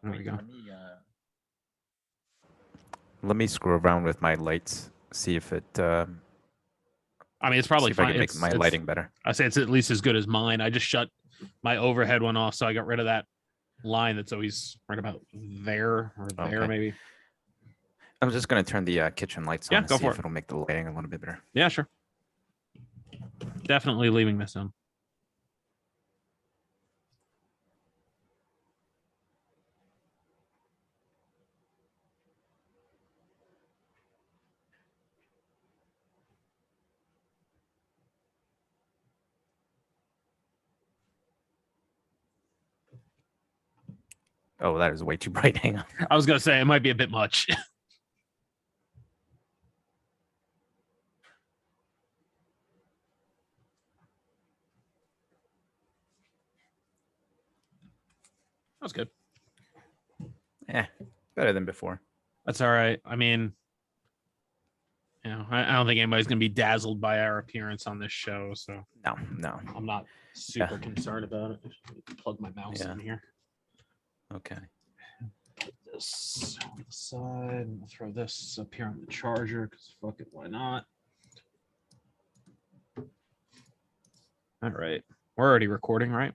There we go. Let me screw around with my lights, see if it. I mean, it's probably see if I fine. can make my lighting better. I say it's at least as good as mine. I just shut my overhead one off, so I got rid of that line that's always right about there or there, maybe. I'm just going to turn the kitchen lights on to see if it. it'll make the lighting a little bit better. Yeah, sure. Definitely leaving this on. Oh, that is way too bright. Hang on. I was going to say it might be a bit much. That was good. Better than before. That's all right. I mean, you know, I don't think anybody's going to be dazzled by our appearance on this show. So no. I'm not super concerned about it. Plug my mouse in here. Okay. Put this on the side. We'll throw this up here on the charger because fuck it, why not? All right. We're already recording, right?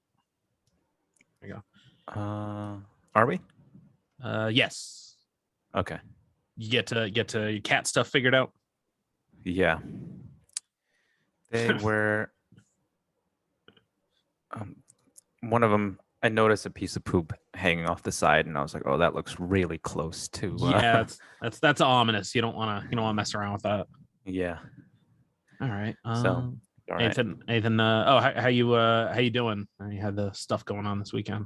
There you go. Are we? Yes. Okay. You get to your cat stuff figured out? Yeah. They were one of them, I noticed a piece of poop hanging off the side, and I was like, "Oh, that looks really close to." Yeah, that's ominous. You don't want to mess around with that. Yeah. All right. So, all right. Nathan. How you doing? You had the stuff going on this weekend.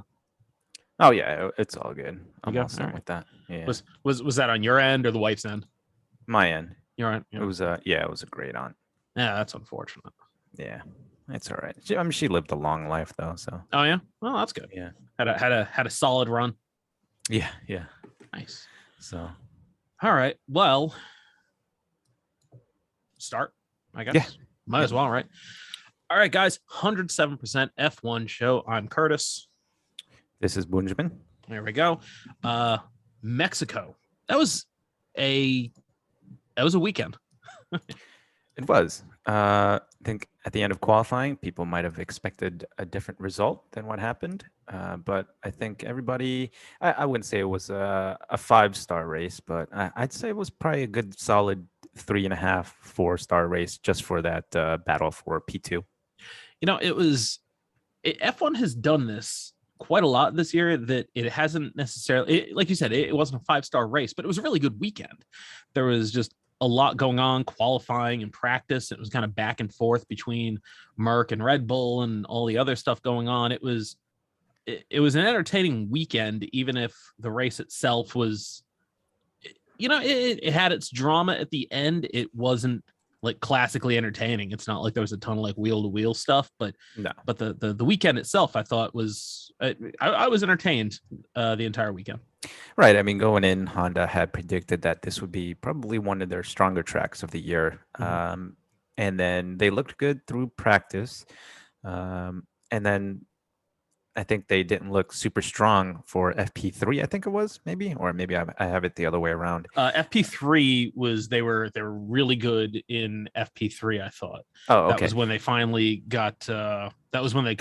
Oh yeah, it's all good. I'm all set with that. Yeah. Was that on your end or the wife's end? My end. Your end. It was it was a great aunt. Yeah, that's unfortunate. Yeah. It's all right. I mean, she lived a long life though, so. Oh yeah, well that's good. Yeah, had a solid run. Yeah. Nice. So, all right. Well, start. I guess. Yeah. Might as well, right? All right, guys. 107% F1 show. I'm Curtis. This is Boonjamin. There we go. Mexico. That was a weekend. It was. I think at the end of qualifying, people might have expected a different result than what happened. But I think everybody, I wouldn't say it was a 5-star race, but I'd say it was probably a good solid 3.5, 4-star race just for that battle for P2. You know, F1 has done this quite a lot this year that it hasn't necessarily, like you said, it wasn't a 5-star race, but it was a really good weekend. There was just a lot going on, qualifying and practice. It was kind of back and forth between Merck and Red Bull and all the other stuff going on. It was an entertaining weekend, even if the race itself was, you know, it had its drama at the end. It wasn't like classically entertaining. It's not like there was a ton of like wheel to wheel stuff, but the weekend itself, I thought was, I was entertained the entire weekend. Right. I mean, going in, Honda had predicted that this would be probably one of their stronger tracks of the year. Mm-hmm. And then they looked good through practice. And then I think they didn't look super strong for FP3, I think it was, maybe, or maybe I have it the other way around. FP3 was, they were really good in FP3, I thought. Oh, okay. That was when they finally got, that was when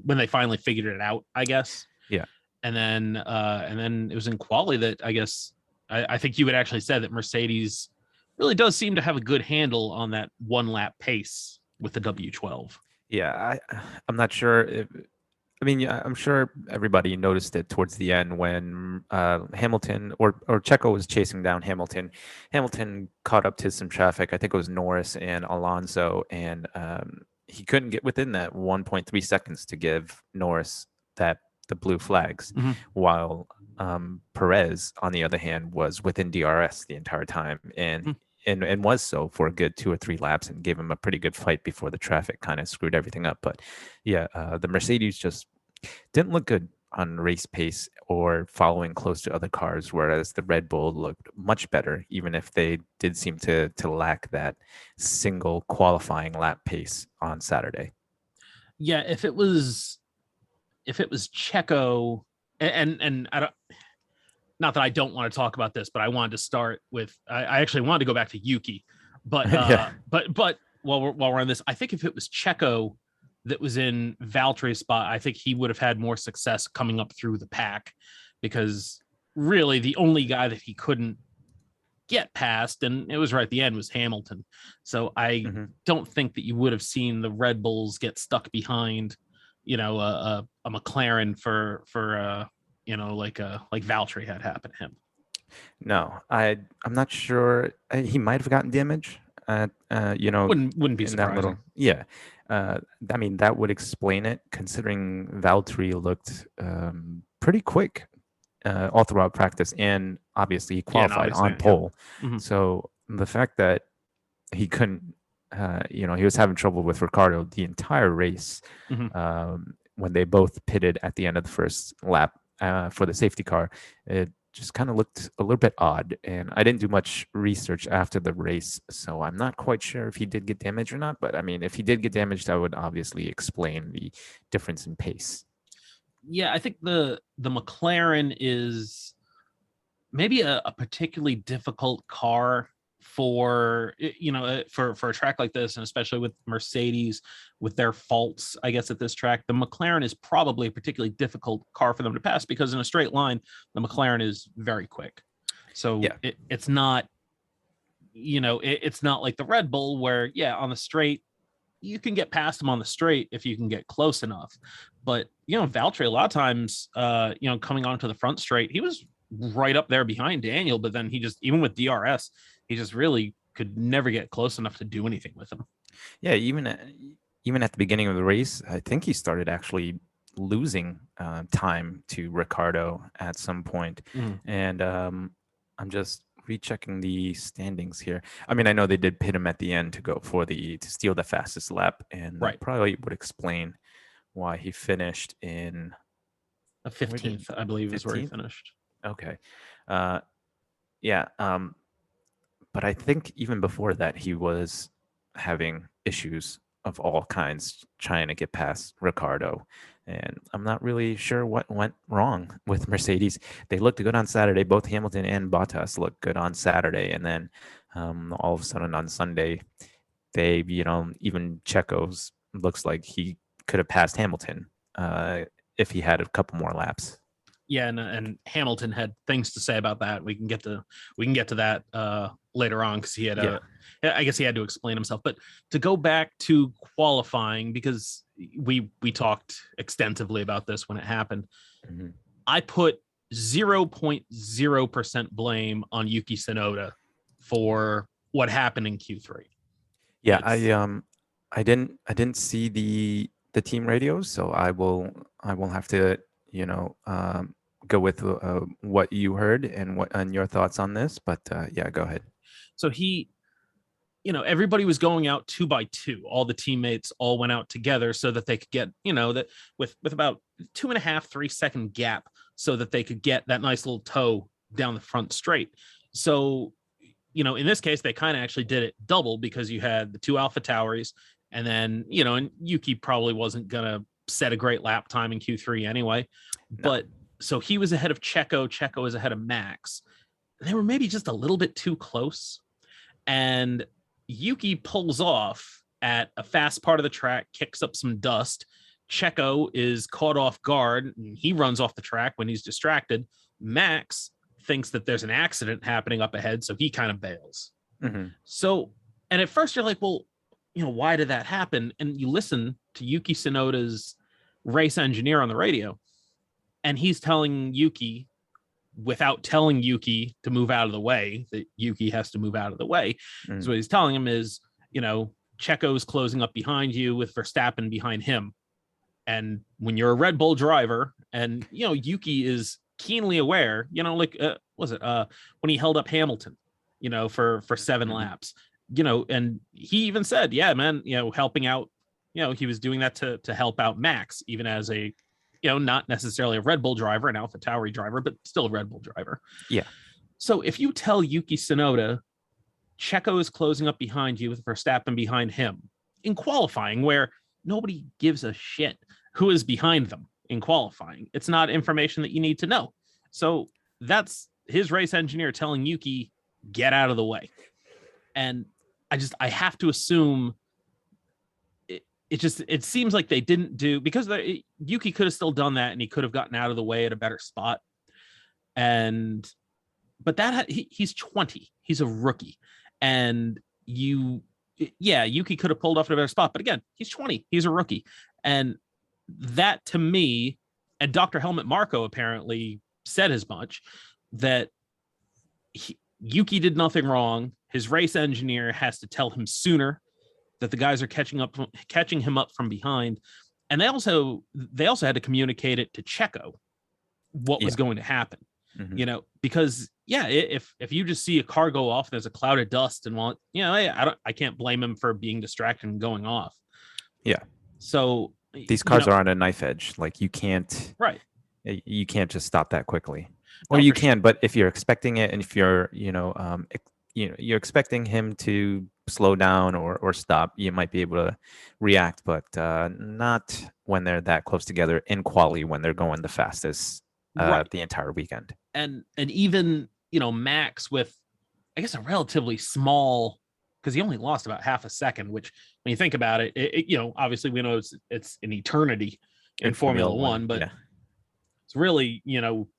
they finally figured it out, I guess. Yeah. And then it was in quali that I guess I think you had actually said that Mercedes really does seem to have a good handle on that 1-lap pace with the W12. Yeah, I'm not sure if. I mean, I'm sure everybody noticed it towards the end when Hamilton or Checo was chasing down Hamilton. Hamilton caught up to some traffic. I think it was Norris and Alonso, and he couldn't get within that 1.3 seconds to give Norris the blue flags, mm-hmm. while Perez, on the other hand, was within DRS the entire time, and was so for a good 2 or 3 laps, and gave him a pretty good fight before the traffic kind of screwed everything up. But yeah, the Mercedes just didn't look good on race pace or following close to other cars, whereas the Red Bull looked much better, even if they did seem to lack that single qualifying lap pace on Saturday. Yeah, if it was Checo and I don't, not that I don't want to talk about this, but I wanted to start with, I actually wanted to go back to Yuki, but Yeah. but while we're on this, I think if it was Checo that was in Valtteri's spot, I think he would have had more success coming up through the pack, because really the only guy that he couldn't get past, and it was right at the end, was Hamilton. So I Mhm. don't think that you would have seen the Red Bulls get stuck behind, a McLaren for like Valtteri had happened to him. No, I'm not sure. He might have gotten damage. Wouldn't be In that little, surprising. yeah. I mean, that would explain it, considering Valtteri looked pretty quick all throughout practice, and obviously he Yeah, and qualified obviously, on yeah. pole. Mhm. So the fact that he couldn't, he was having trouble with Ricardo the entire race, Mhm. when they both pitted at the end of the first lap for the safety car. It just kind of looked a little bit odd, and I didn't do much research after the race, so I'm not quite sure if he did get damaged or not. But I mean, if he did get damaged, that would obviously explain the difference in pace. Yeah, I think the McLaren is maybe a particularly difficult car for for a track like this, and especially with Mercedes with their faults, I guess, at this track. The McLaren is probably a particularly difficult car for them to pass, because in a straight line the McLaren is very quick. So Yeah. it's not, it's not like the Red Bull where, yeah, on the straight you can get past them on the straight if you can get close enough. But Valtteri, a lot of times, coming onto the front straight, he was right up there behind Daniel, but then he just, even with DRS, he just really could never get close enough to do anything with him. Yeah, even at the beginning of the race, I think he started actually losing time to Ricardo at some point. Mhm. And I'm just rechecking the standings here. I mean, I know they did pit him at the end to steal the fastest lap, and that Right. probably would explain why he finished in A where did 15th, I believe, is where he 15th? finished. Okay. Uh, yeah. But I think even before that, he was having issues of all kinds trying to get past Ricardo. And I'm not really sure what went wrong with Mercedes. They looked good on Saturday. Both Hamilton and Bottas looked good on Saturday. And then all of a sudden on Sunday, even Checo's looks like he could have passed Hamilton if he had a couple more laps. Yeah, and Hamilton had things to say about that. We can get to that later on, because Yeah. I guess he had to explain himself. But to go back to qualifying, because we talked extensively about this when it happened, Mm-hmm. I put 0.0% blame on Yuki Tsunoda for what happened in Q3. Yeah, It's I didn't see the team radios, so I will have to go with what you heard and your thoughts on this. But yeah, go ahead. so everybody was going out 2 by 2. All the teammates all went out together so that they could get, that with about 2.5, 3 second gap, so that they could get that nice little toe down the front straight. So, in this case, they kind of actually did it double, because you had the two Alpha Tauris, and then, and Yuki probably wasn't going to set a great lap time in Q3 anyway. No. But so he was ahead of Checo. Checo was ahead of Max. They were maybe just a little bit too close. And Yuki pulls off at a fast part of the track, kicks up some dust. Checo is caught off guard, and he runs off the track when he's distracted. Max thinks that there's an accident happening up ahead, so he kind of bails. Mm-hmm. So, and at first you're like, well, why did that happen? And you listen to Yuki Tsunoda's race engineer on the radio, and he's telling Yuki, without telling Yuki to move out of the way, that Yuki has to move out of the way. Mm-hmm. So what he's telling him is, Checo's closing up behind you with Verstappen behind him. And when you're a Red Bull driver, and, Yuki is keenly aware, when he held up Hamilton, for 7 Mm-hmm. laps, and he even said, yeah, man, helping out, he was doing that to help out Max, even as a, not necessarily a Red Bull driver, an Alpha Tauri driver, but still a Red Bull driver. Yeah. So if you tell Yuki Tsunoda, Checo is closing up behind you with Verstappen behind him in qualifying, where nobody gives a shit who is behind them, in qualifying. It's not information that you need to know. So that's his race engineer telling Yuki, get out of the way. And I have to assume it seems like they didn't do, because Yuki could have still done that and he could have gotten out of the way at a better spot. But he's 20, he's a rookie, and Yuki could have pulled off at a better spot. But again, he's 20, he's a rookie. And that to me, and Dr. Helmut Marko apparently said as much, that Yuki did nothing wrong. His race engineer has to tell him sooner that the guys are catching him up from behind. And they also had to communicate it to Checo what was going to happen. Mm-hmm. Because if you just see a car go off, there's a cloud of dust, and I can't blame him for being distracted and going off. Yeah. So these cars are on a knife edge. Like you can't just stop that quickly. Or you can, but if you're expecting it, and if you're, you're expecting him to slow down or stop, you might be able to react, but not when they're that close together in quali, when they're going the fastest the entire weekend. And even, Max with, I guess, a relatively small, because he only lost about half a second, which when you think about it, obviously we know it's an eternity in Formula One, but it's really,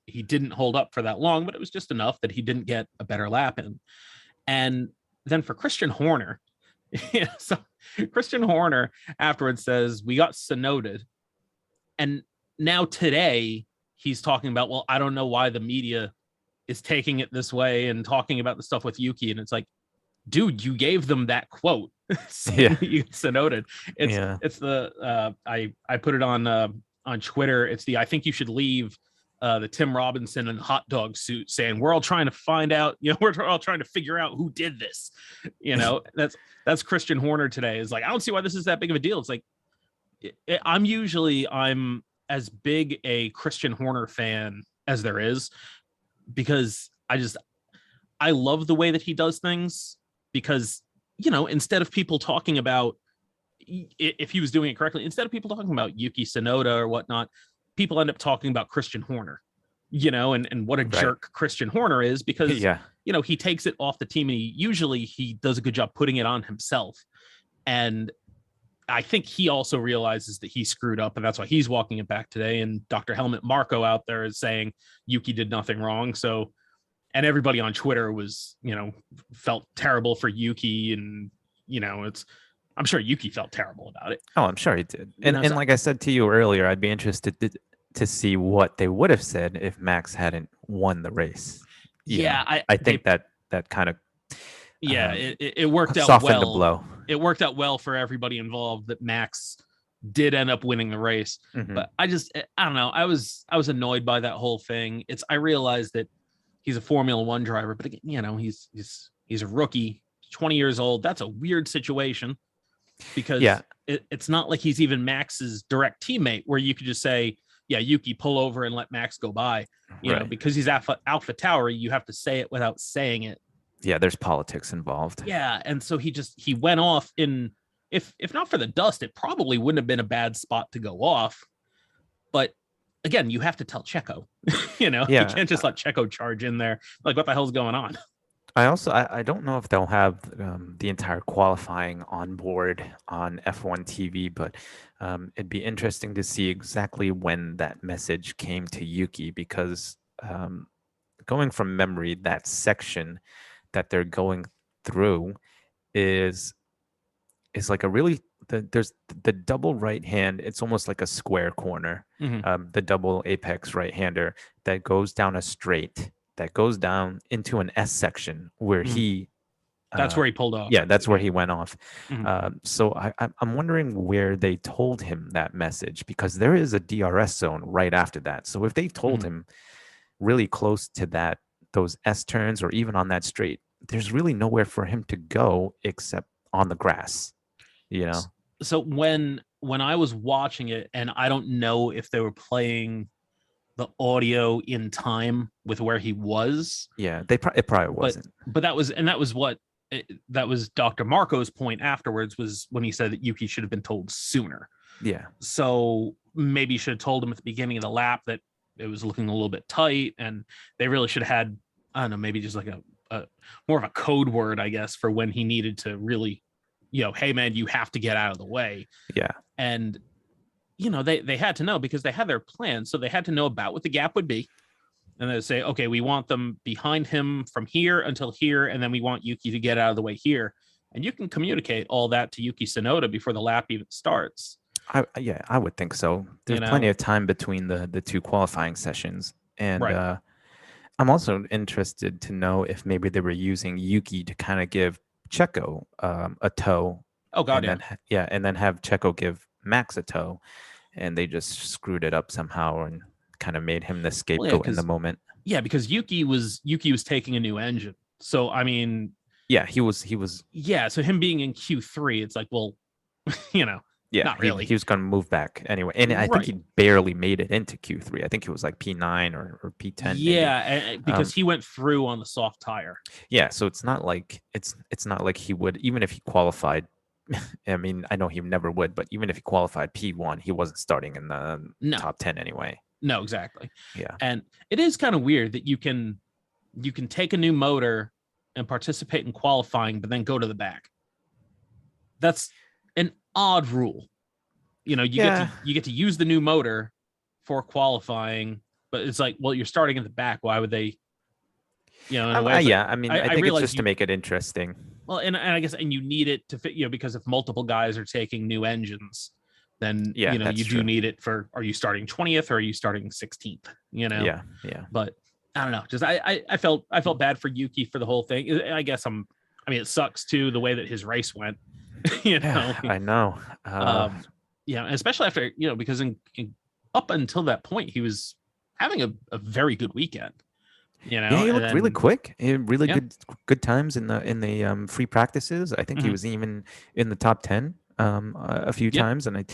he didn't hold up for that long, but it was just enough that he didn't get a better lap in. And then for Christian Horner, so Christian Horner afterwards says, we got Sonoda'd. And now today he's talking about, well, I don't know why the media is taking it this way and talking about the stuff with Yuki. And it's like, dude, you gave them that quote. You Sonoda'd. It's the I put it on Twitter. It's the, I think you should leave the Tim Robinson and hot dog suit saying, we're all trying to find out, we're all trying to figure out who did this. That's Christian Horner today. Is like, I don't see why this is that big of a deal. It's like, I'm as big a Christian Horner fan as there is, because I love the way that he does things, because, instead of people talking about, if he was doing it correctly, instead of people talking about Yuki Tsunoda or whatnot, people end up talking about Christian Horner, and what a jerk Christian Horner is, because, he takes it off the team, and he does a good job putting it on himself. And I think he also realizes that he screwed up, and that's why he's walking it back today. And Dr. Helmut Marko out there is saying Yuki did nothing wrong. So, and everybody on Twitter was, felt terrible for Yuki, and, I'm sure Yuki felt terrible about it. Oh, I'm sure he did. And like I said to you earlier, I'd be interested to see what they would have said if Max hadn't won the race. I think that kind of it worked out softened well. The blow. It worked out well for everybody involved that Max did end up winning the race. Mm-hmm. But I don't know. I was annoyed by that whole thing. I realized that he's a Formula One driver, but again, he's a rookie, 20 years old. That's a weird situation, because it's not like he's even Max's direct teammate where you could just say, Yuki, pull over and let Max go by, because he's Alpha Tauri, you have to say it without saying it. Yeah, there's politics involved. Yeah, and so he went off in, if not for the dust, it probably wouldn't have been a bad spot to go off. But again, you have to tell Checo, you can't just let Checo charge in there. Like, what the hell's going on? I don't know if they'll have the entire qualifying on board on F1 TV, but it'd be interesting to see exactly when that message came to Yuki, because going from memory, that section that they're going through is like a really, there's the double right hand. It's almost like a square corner, the double apex right hander that goes down a straight, that goes down into an S section where he that's where he pulled off. Yeah, that's where he went off. So I'm wondering where they told him that message, because there is a DRS zone right after that. So if they told him really close to those S turns, or even on that straight, there's really nowhere for him to go except on the grass, So when I was watching it, and I don't know if they were playing the audio in time with where he was. Yeah, it probably wasn't. But that was Dr. Marko's point afterwards, was when he said that Yuki should have been told sooner. Yeah. So maybe should have told him at the beginning of the lap that it was looking a little bit tight, and they really should have had, I don't know, maybe just like a more of a code word, I guess, for when he needed to really, hey man, you have to get out of the way. Yeah. And they had to know, because they had their plan, so they had to know about what the gap would be, and they say, okay, we want them behind him from here until here, and then we want Yuki to get out of the way here. And you can communicate all that to Yuki Tsunoda before the lap even starts. I would think so. There's plenty of time between the two qualifying sessions, and Right. I'm also interested to know if maybe they were using Yuki to kind of give Checo a tow. Oh God, and then have Checo give Max a tow, and they just screwed it up somehow and kind of made him the scapegoat in the moment. Yeah, because Yuki was taking a new engine, so I mean, yeah, he was. Yeah, so him being in Q3, it's like, well, Yeah, not really. He was going to move back anyway, and I think he barely made it into Q3. I think it was like P9 or P10. Yeah, because he went through on the soft tire. Yeah, so it's not like he would, even if he qualified. I mean, I know he never would, but even if he qualified P1, he wasn't starting in the top 10 anyway. No, exactly. Yeah, and it is kind of weird that you can take a new motor and participate in qualifying, but then go to the back. That's an odd rule. You get to use the new motor for qualifying, but it's like, well, you're starting at the back. Why would they? I mean, I think it's just to make it interesting. Well, and I guess, and you need it to fit, because if multiple guys are taking new engines, then you do need it for, are you starting 20th or are you starting 16th? Yeah. But I don't know. Just I felt bad for Yuki for the whole thing. I guess it sucks too, the way that his race went. I know. Especially after, because up until that point he was having a very good weekend. He looked really quick. He had really good times in the free practices. I think he was even in the top 10 a few times, and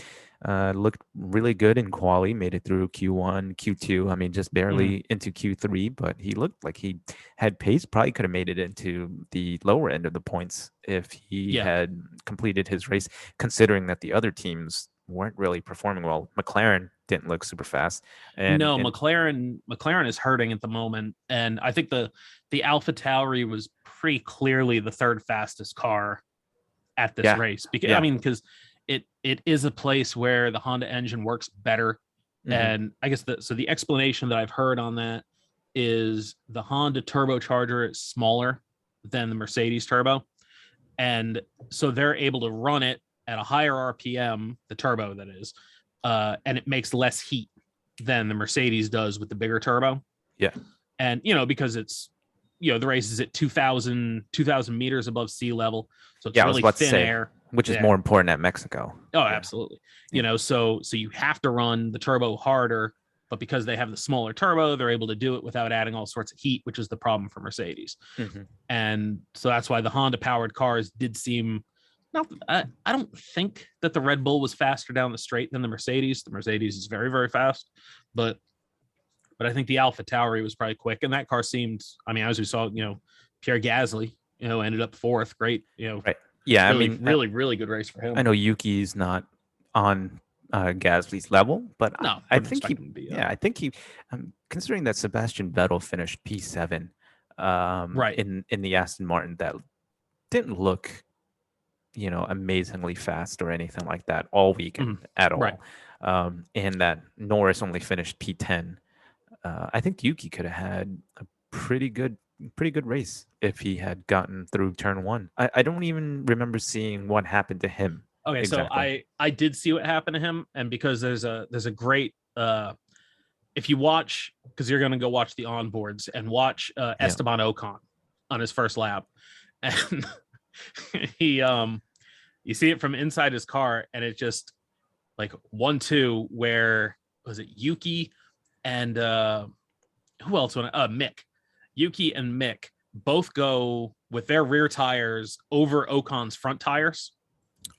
I looked really good in quali. Made it through Q1, Q2. I mean, just barely into Q3, but he looked like he had pace. Probably could have made it into the lower end of the points if he had completed his race, considering that the other teams weren't really performing well. McLaren didn't look super fast. McLaren is hurting at the moment, and I think the AlphaTauri was pretty clearly the third fastest car at this race, because it is a place where the Honda engine works better. And I guess the explanation that I've heard on that is the Honda turbocharger is smaller than the Mercedes turbo, and so they're able to run it at a higher RPM, the turbo that is, and it makes less heat than the Mercedes does with the bigger turbo. Yeah. And, because it's, the race is at 2,000 meters above sea level. So it's really thin air. Which is more important at Mexico. Oh, absolutely. So you have to run the turbo harder, but because they have the smaller turbo, they're able to do it without adding all sorts of heat, which is the problem for Mercedes. And so that's why the Honda powered cars did seem, I don't think that the Red Bull was faster down the straight than the Mercedes. The Mercedes is very, very fast, but I think the AlphaTauri was probably quick, and that car seemed, as we saw, Pierre Gasly, ended up fourth. Great, right. Yeah, really, really, really good race for him. I know Yuki's not on Gasly's level, but no, I think I think he, considering that Sebastian Vettel finished P7, right, in the Aston Martin, that didn't look, amazingly fast or anything like that all weekend at all. Right. And that Norris only finished P10. I think Yuki could have had a pretty good race if he had gotten through turn one. I don't even remember seeing what happened to him. Okay, exactly. So I did see what happened to him, and because there's a great if you watch, because you're going to go watch the onboards and watch Esteban Ocon on his first lap, and he you see it from inside his car, and it just like 1-2, where was it Yuki and who else? Mick. Yuki and Mick both go with their rear tires over Ocon's front tires.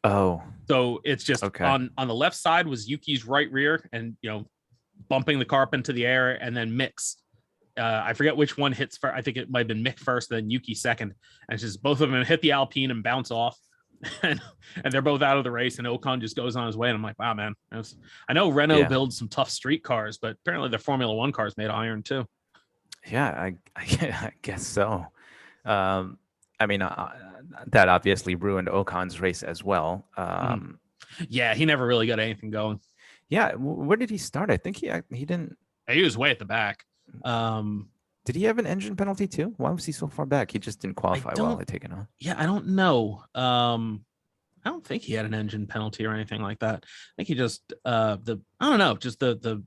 Oh, so it's just on the left side was Yuki's right rear, and bumping the car up into the air, and then Mick's. I forget which one hits first. I think it might have been Mick first, then Yuki second, and it's just both of them hit the Alpine and bounce off. and they're both out of the race, and Ocon just goes on his way. And I'm like, wow, man. I know Renault Yeah. builds some tough street cars, but apparently their Formula One cars made of iron too. Yeah, I guess so. Um, I mean, that obviously ruined Ocon's race as well. Yeah, he never really got anything going. Yeah, where did he start? I think he didn't. He was way at the back. Did he have an engine penalty too? Why was he so far back? He just didn't qualify well, I take it on. Yeah, I don't know. I don't think he had an engine penalty or anything like that. I think he just I don't know, just the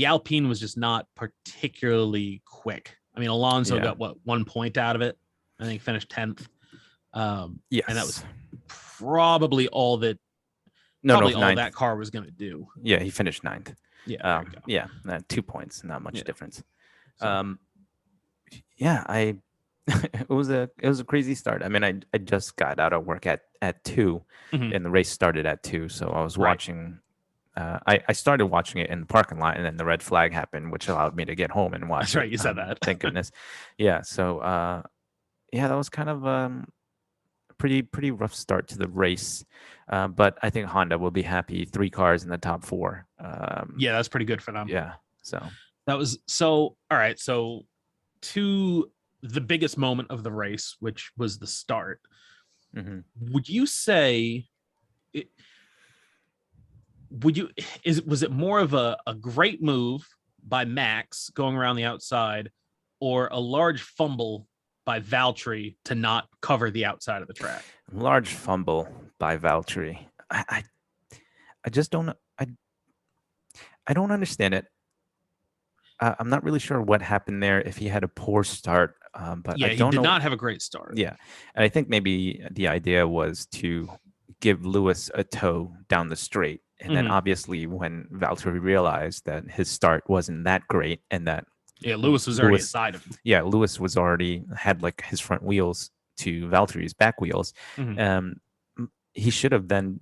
Alpine was just not particularly quick. I mean, Alonso got 1 point out of it. I think finished 10th. Yes. And that was probably all that that car was going to do. Yeah, he finished 9th. Yeah. Yeah, 2 points, not much difference. So. It was a crazy start. I mean, I just got out of work at 2, and the race started at 2, so I was watching. I started watching it in the parking lot, and then the red flag happened, which allowed me to get home and watch. That's right, you said that. Thank goodness. Yeah. So that was kind of a pretty rough start to the race, but I think Honda will be happy. 3 cars in the top 4. That's pretty good for them. Yeah. So that was all right. So to the biggest moment of the race, which was the start. Would you say was it more of a great move by Max going around the outside, or a large fumble by Valtteri to not cover the outside of the track? Large fumble by Valtteri. I just don't. I don't understand it. I'm not really sure what happened there. If he had a poor start, but yeah, I don't he did not have a great start. Yeah, and I think maybe the idea was to give Lewis a tow down the straight, and then obviously when Valtteri realized that his start wasn't that great, and that Lewis was already aside of him. Yeah, Lewis was already had like his front wheels to Valtteri's back wheels. He should have then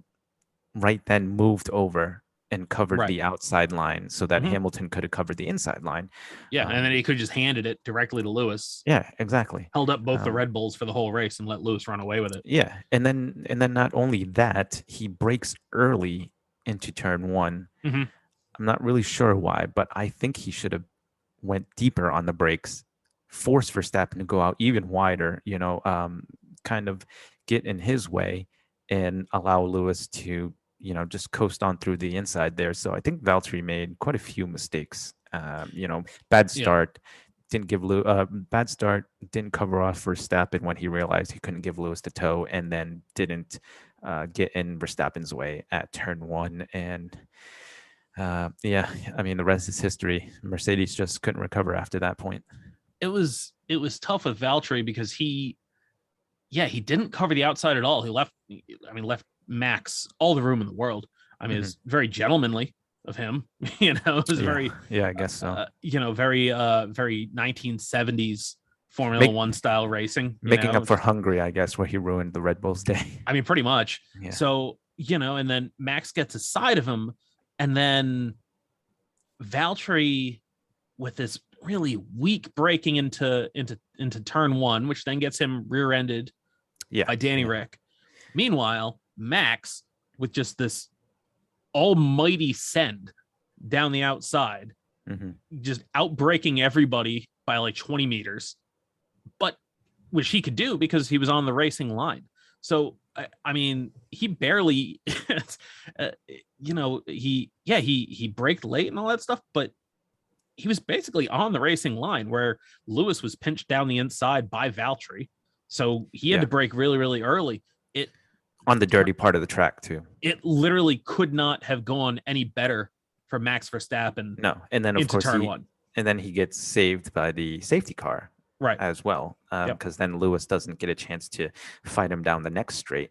moved over and covered the outside line so that Hamilton could have covered the inside line. Yeah, and then he could have just handed it directly to Lewis. Yeah, exactly. Held up both the Red Bulls for the whole race and let Lewis run away with it. Yeah, and then not only that, he breaks early into turn 1. I'm not really sure why, but I think he should have went deeper on the brakes, forced Verstappen to go out even wider, kind of get in his way and allow Lewis to, just coast on through the inside there. So I think Valtteri made quite a few mistakes. Bad start, didn't give bad start, didn't cover off Verstappen when he realized he couldn't give Lewis the tow, and then didn't get in Verstappen's way at turn 1. And I mean, the rest is history. Mercedes just couldn't recover after that point. It was tough with Valtteri because he didn't cover the outside at all. He left Max all the room in the world. I mean, it's very gentlemanly of him. It was very I guess so. Very 1970s Formula One style racing. Making up for Hungary, I guess, where he ruined the Red Bull's day. I mean, pretty much. Yeah. So, and then Max gets aside of him, and then Valtteri with this really weak braking into turn 1, which then gets him rear-ended by Danny Rick. Meanwhile, Max with just this almighty send down the outside, just outbraking everybody by like 20 meters, but which he could do because he was on the racing line. So I mean, he barely, he braked late and all that stuff, but he was basically on the racing line where Lewis was pinched down the inside by Valtteri. So he had to brake really, really early. On the dirty part of the track too. It literally could not have gone any better for Max Verstappen. No, and then of course turn 1, and then he gets saved by the safety car, right, as well, because then Lewis doesn't get a chance to fight him down the next straight,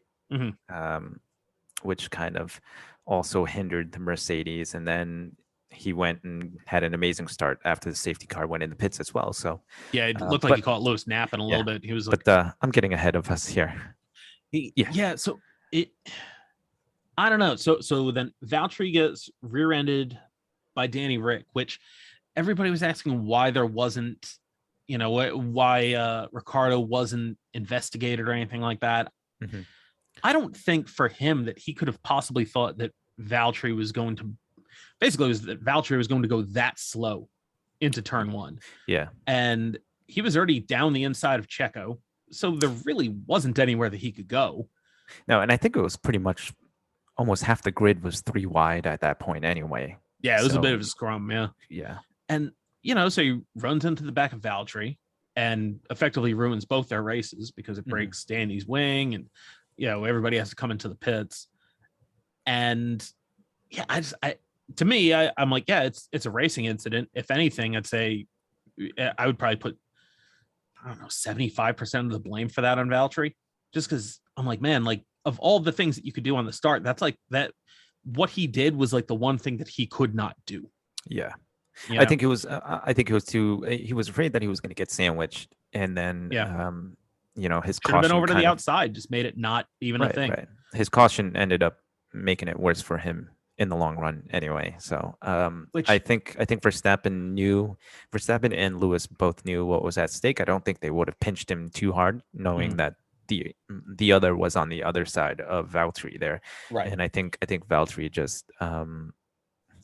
which kind of also hindered the Mercedes. And then he went and had an amazing start after the safety car went in the pits as well. So it looked like he caught Lewis napping a little bit. He was like, but I'm getting ahead of us here. So I don't know. So then Valtteri gets rear-ended by Danny Rick, which everybody was asking why there wasn't, why Ricardo wasn't investigated or anything like that. I don't think for him that he could have possibly thought that Valtteri was going to basically was that Valtteri was going to go that slow into turn one. Yeah. And he was already down the inside of Checo. So there really wasn't anywhere that he could go. No, and I think it was pretty much almost half the grid was 3 wide at that point anyway. Yeah, it was a bit of a scrum. Yeah. Yeah. And, so he runs into the back of Valtteri and effectively ruins both their races because it breaks Danny's wing and, everybody has to come into the pits. And yeah, to me, I'm like, yeah, it's a racing incident. If anything, I'd say I would probably put, I don't know, 75% of the blame for that on Valtteri, just because I'm like, man, like of all the things that you could do on the start, that's like that. What he did was like the one thing that he could not do. Yeah. I think it was too, he was afraid that he was going to get sandwiched. And then, his should have been over to the outside, just made it not even a thing. Right. His caution ended up making it worse for him in the long run anyway. So I think Verstappen and Lewis both knew what was at stake. I don't think they would have pinched him too hard, knowing that the other was on the other side of Valtteri there. Right. And I think Valtteri just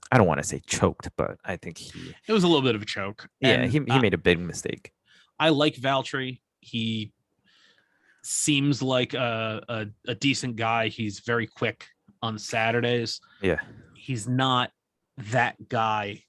I don't want to say choked, but I think it was a little bit of a choke. Yeah, and he made a big mistake. I like Valtteri. He seems like a decent guy. He's very quick on Saturdays. Yeah. He's not that guy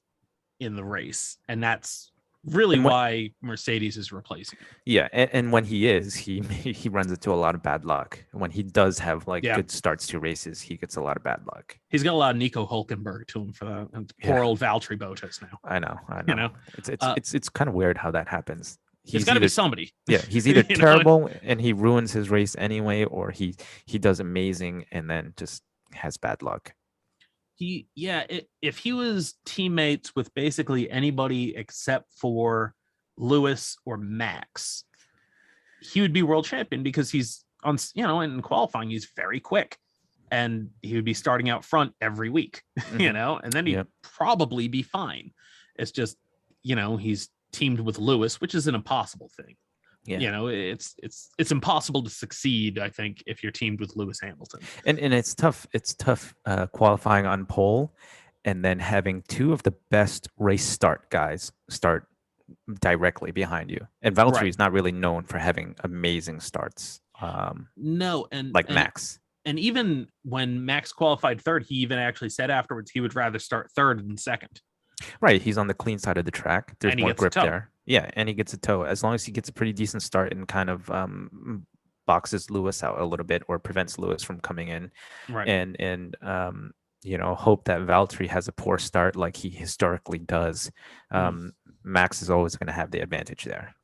in the race. And that's really why Mercedes is replacing him. Yeah. And when he is, he runs into a lot of bad luck. When he does have good starts to races, he gets a lot of bad luck. He's got a lot of Nico Hulkenberg to him for that. And poor old Valtteri Bottas now. I know. It's kind of weird how that happens. It's got to be somebody. Yeah, he's either terrible and he ruins his race anyway, or he does amazing and then just has bad luck. If he was teammates with basically anybody except for Lewis or Max, he would be world champion because he's on, in qualifying, he's very quick and he would be starting out front every week, and then he'd probably be fine. It's just, he's teamed with Lewis, which is an impossible thing. Yeah. It's impossible to succeed, I think, if you're teamed with Lewis Hamilton. And it's tough qualifying on pole and then having two of the best race start guys start directly behind you. And Valtteri is not really known for having amazing starts. Max. And even when Max qualified third, he even actually said afterwards he would rather start third than second. Right, he's on the clean side of the track. There's more grip there. Yeah, and he gets a toe. As long as he gets a pretty decent start and kind of boxes Lewis out a little bit or prevents Lewis from coming in. Right. And hope that Valtteri has a poor start like he historically does. Max is always going to have the advantage there.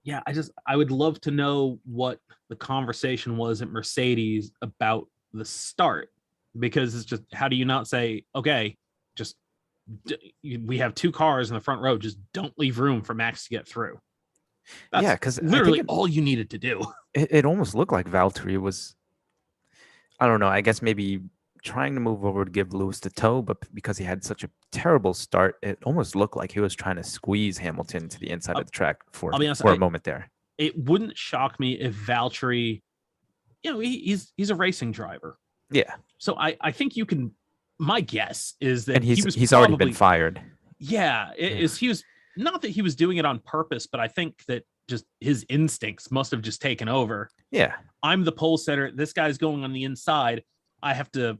Yeah, I would love to know what the conversation was at Mercedes about the start, because it's just, how do you not say, okay, just we have two cars in the front row, just don't leave room for Max to get through. That's because literally all you needed to do. It almost looked like Valtteri was, I don't know, I guess maybe trying to move over to give Lewis the toe, but because he had such a terrible start, it almost looked like he was trying to squeeze Hamilton to the inside of the track for a moment there. It wouldn't shock me if Valtteri, he's a racing driver. Yeah. So I think you can. My guess is that he's already been fired. Yeah, he was, not that he was doing it on purpose, but I think that just his instincts must have just taken over. Yeah, I'm the pole setter. This guy's going on the inside. I have to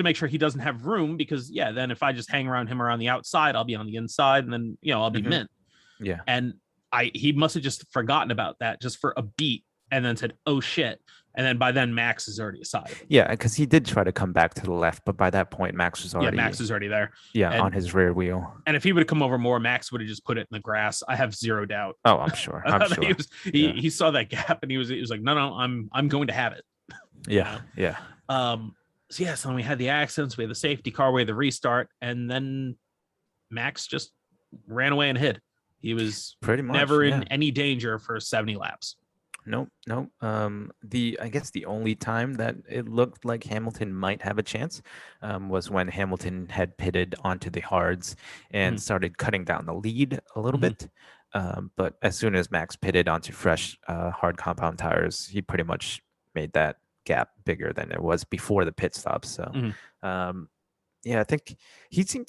make sure he doesn't have room, because then if I just hang around him around the outside, I'll be on the inside, and then I'll be mint. Yeah, and he must have just forgotten about that just for a beat, and then said, "Oh shit." And then by then, Max is already aside. Yeah, because he did try to come back to the left, but by that point, Max was already there. Yeah, on his rear wheel. And if he would have come over more, Max would have just put it in the grass. I have zero doubt. Oh, I'm sure. He saw that gap, and he was like, no, I'm going to have it. Yeah, yeah. So then we had the accidents, we had the safety car, we had the restart, and then Max just ran away and hid. He was pretty much never in any danger for 70 laps. Nope. I guess the only time that it looked like Hamilton might have a chance was when Hamilton had pitted onto the hards and started cutting down the lead a little bit. But as soon as Max pitted onto fresh hard compound tires, he pretty much made that gap bigger than it was before the pit stop. So, yeah, I think he seemed,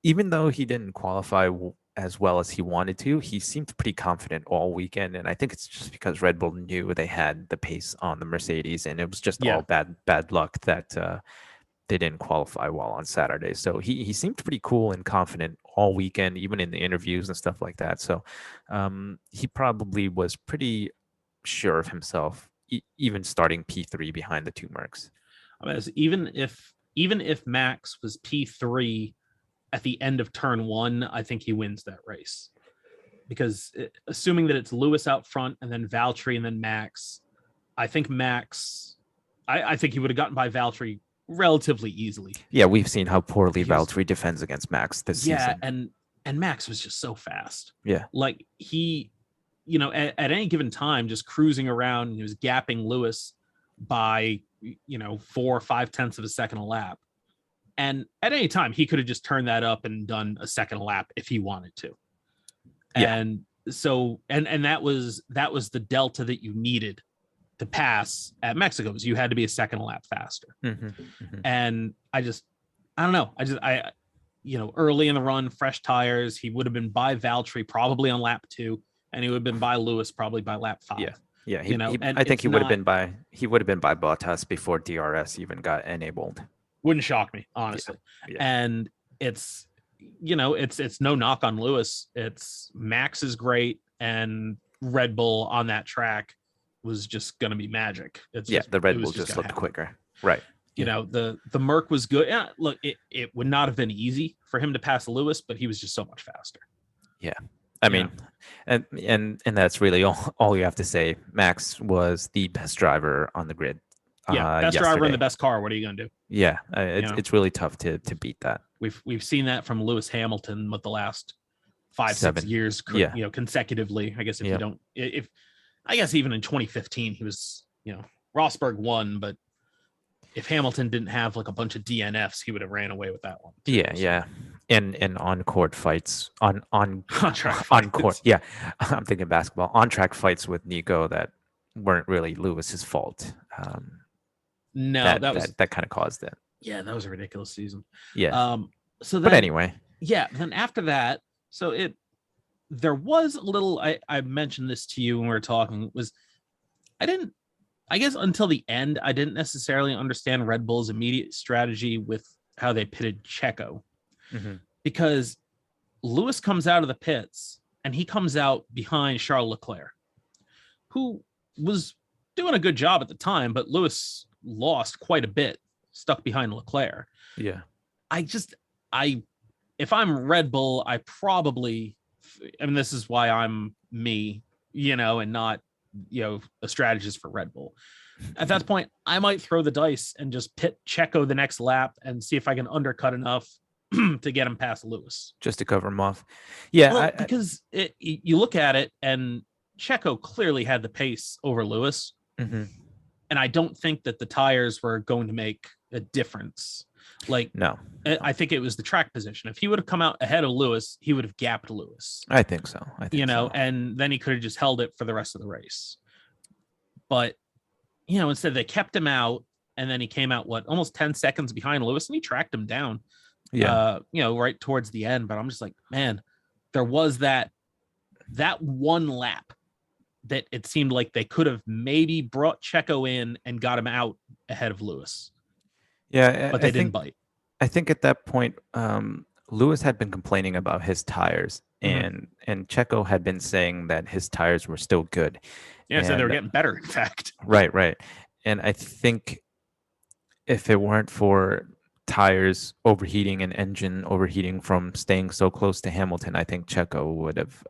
even though he didn't qualify as well as he wanted to, he seemed pretty confident all weekend. And I think it's just because Red Bull knew they had the pace on the Mercedes, and it was just all bad luck that they didn't qualify well on Saturday. So he seemed pretty cool and confident all weekend, even in the interviews and stuff like that. So he probably was pretty sure of himself, even starting P3 behind the two Mercs. I mean, even if Max was P3 at the end of turn 1, I think he wins that race. Because assuming that it's Lewis out front and then Valtteri and then Max, I think I think he would have gotten by Valtteri relatively easily. Yeah, we've seen how poorly Valtteri defends against Max this season. Yeah, and Max was just so fast. Yeah. Like he, at any given time, just cruising around, he was gapping Lewis by, 4 or 5 tenths of a second a lap. And at any time, he could have just turned that up and done a second a lap if he wanted to. Yeah. And so, and that was the delta that you needed to pass at Mexico, was you had to be a second a lap faster. And I don't know. Early in the run, fresh tires, he would have been by Valtteri probably on lap 2, and he would have been by Lewis probably by lap 5. Yeah. I think he would have been by Bottas before DRS even got enabled. Wouldn't shock me, honestly. Yeah. And it's no knock on Lewis. It's Max is great, and Red Bull on that track was just going to be magic. The Red Bull just looked quicker. Right. The Merc was good. Yeah, look, it would not have been easy for him to pass Lewis, but he was just so much faster. Yeah. I mean, and that's really all you have to say. Max was the best driver on the grid. Best driver in the best car. What are you going to do? Yeah, it's really tough to beat that. We've seen that from Lewis Hamilton with the last 5-6 years, consecutively. I guess I guess even in 2015 he was, Rosberg won, but if Hamilton didn't have like a bunch of DNFs, he would have ran away with that one. Yeah. And on court fights on track court. Yeah, I'm thinking basketball on track fights with Nico that weren't really Lewis's fault. That kind of caused it. Yeah, that was a ridiculous season. Yeah. But anyway. Yeah. Then after that, there was a little. I mentioned this to you when we were talking. I guess until the end, I didn't necessarily understand Red Bull's immediate strategy with how they pitted Checo, because Lewis comes out of the pits and he comes out behind Charles Leclerc, who was doing a good job at the time, but Lewis lost quite a bit, stuck behind Leclerc. Yeah. If I'm Red Bull, this is why I'm me, and not, a strategist for Red Bull. At that point, I might throw the dice and just pit Checo the next lap and see if I can undercut enough to get him past Lewis. Just to cover him off. Yeah. Because you look at it and Checo clearly had the pace over Lewis. And I don't think that the tires were going to make a difference. No. I think it was the track position. If he would have come out ahead of Lewis, he would have gapped Lewis. I think so. And then he could have just held it for the rest of the race. But, instead they kept him out, and then he came out, almost 10 seconds behind Lewis, and he tracked him down. Yeah. Right towards the end. But I'm just like, man, there was that one lap that it seemed like they could have maybe brought Checo in and got him out ahead of Lewis. Yeah, but they didn't bite. I think at that point, Lewis had been complaining about his tires, and Checo had been saying that his tires were still good. Yeah, so they were getting better, in fact. Right. And I think if it weren't for tires overheating and engine overheating from staying so close to Hamilton, I think Checo would have.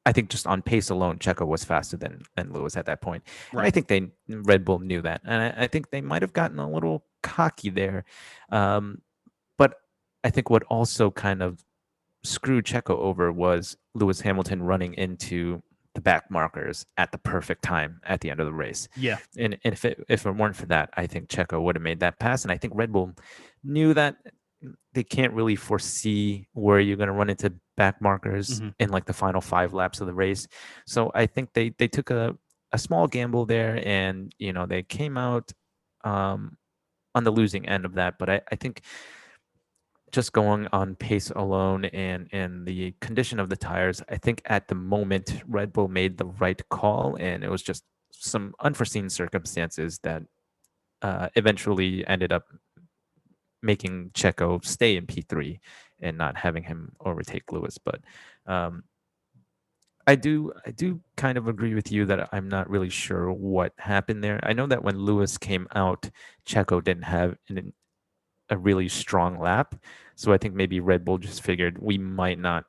I think just on pace alone, Checo was faster than Lewis at that point. Right. I think Red Bull knew that, and I think they might have gotten a little cocky there. But I think what also kind of screwed Checo over was Lewis Hamilton running into the back markers at the perfect time at the end of the race. Yeah, and if it weren't for that, I think Checo would have made that pass, and I think Red Bull knew that. They can't really foresee where you're going to run into back markers in like the final 5 laps of the race. So I think they took a a small gamble there, and they came out on the losing end of that. But I think just going on pace alone and the condition of the tires, I think at the moment Red Bull made the right call, and it was just some unforeseen circumstances that eventually ended up making Checo stay in P3 and not having him overtake Lewis. But um, I do kind of agree with you that I'm not really sure what happened there. I know that when Lewis came out, Checo didn't have a really strong lap, so I think maybe Red Bull just figured we might not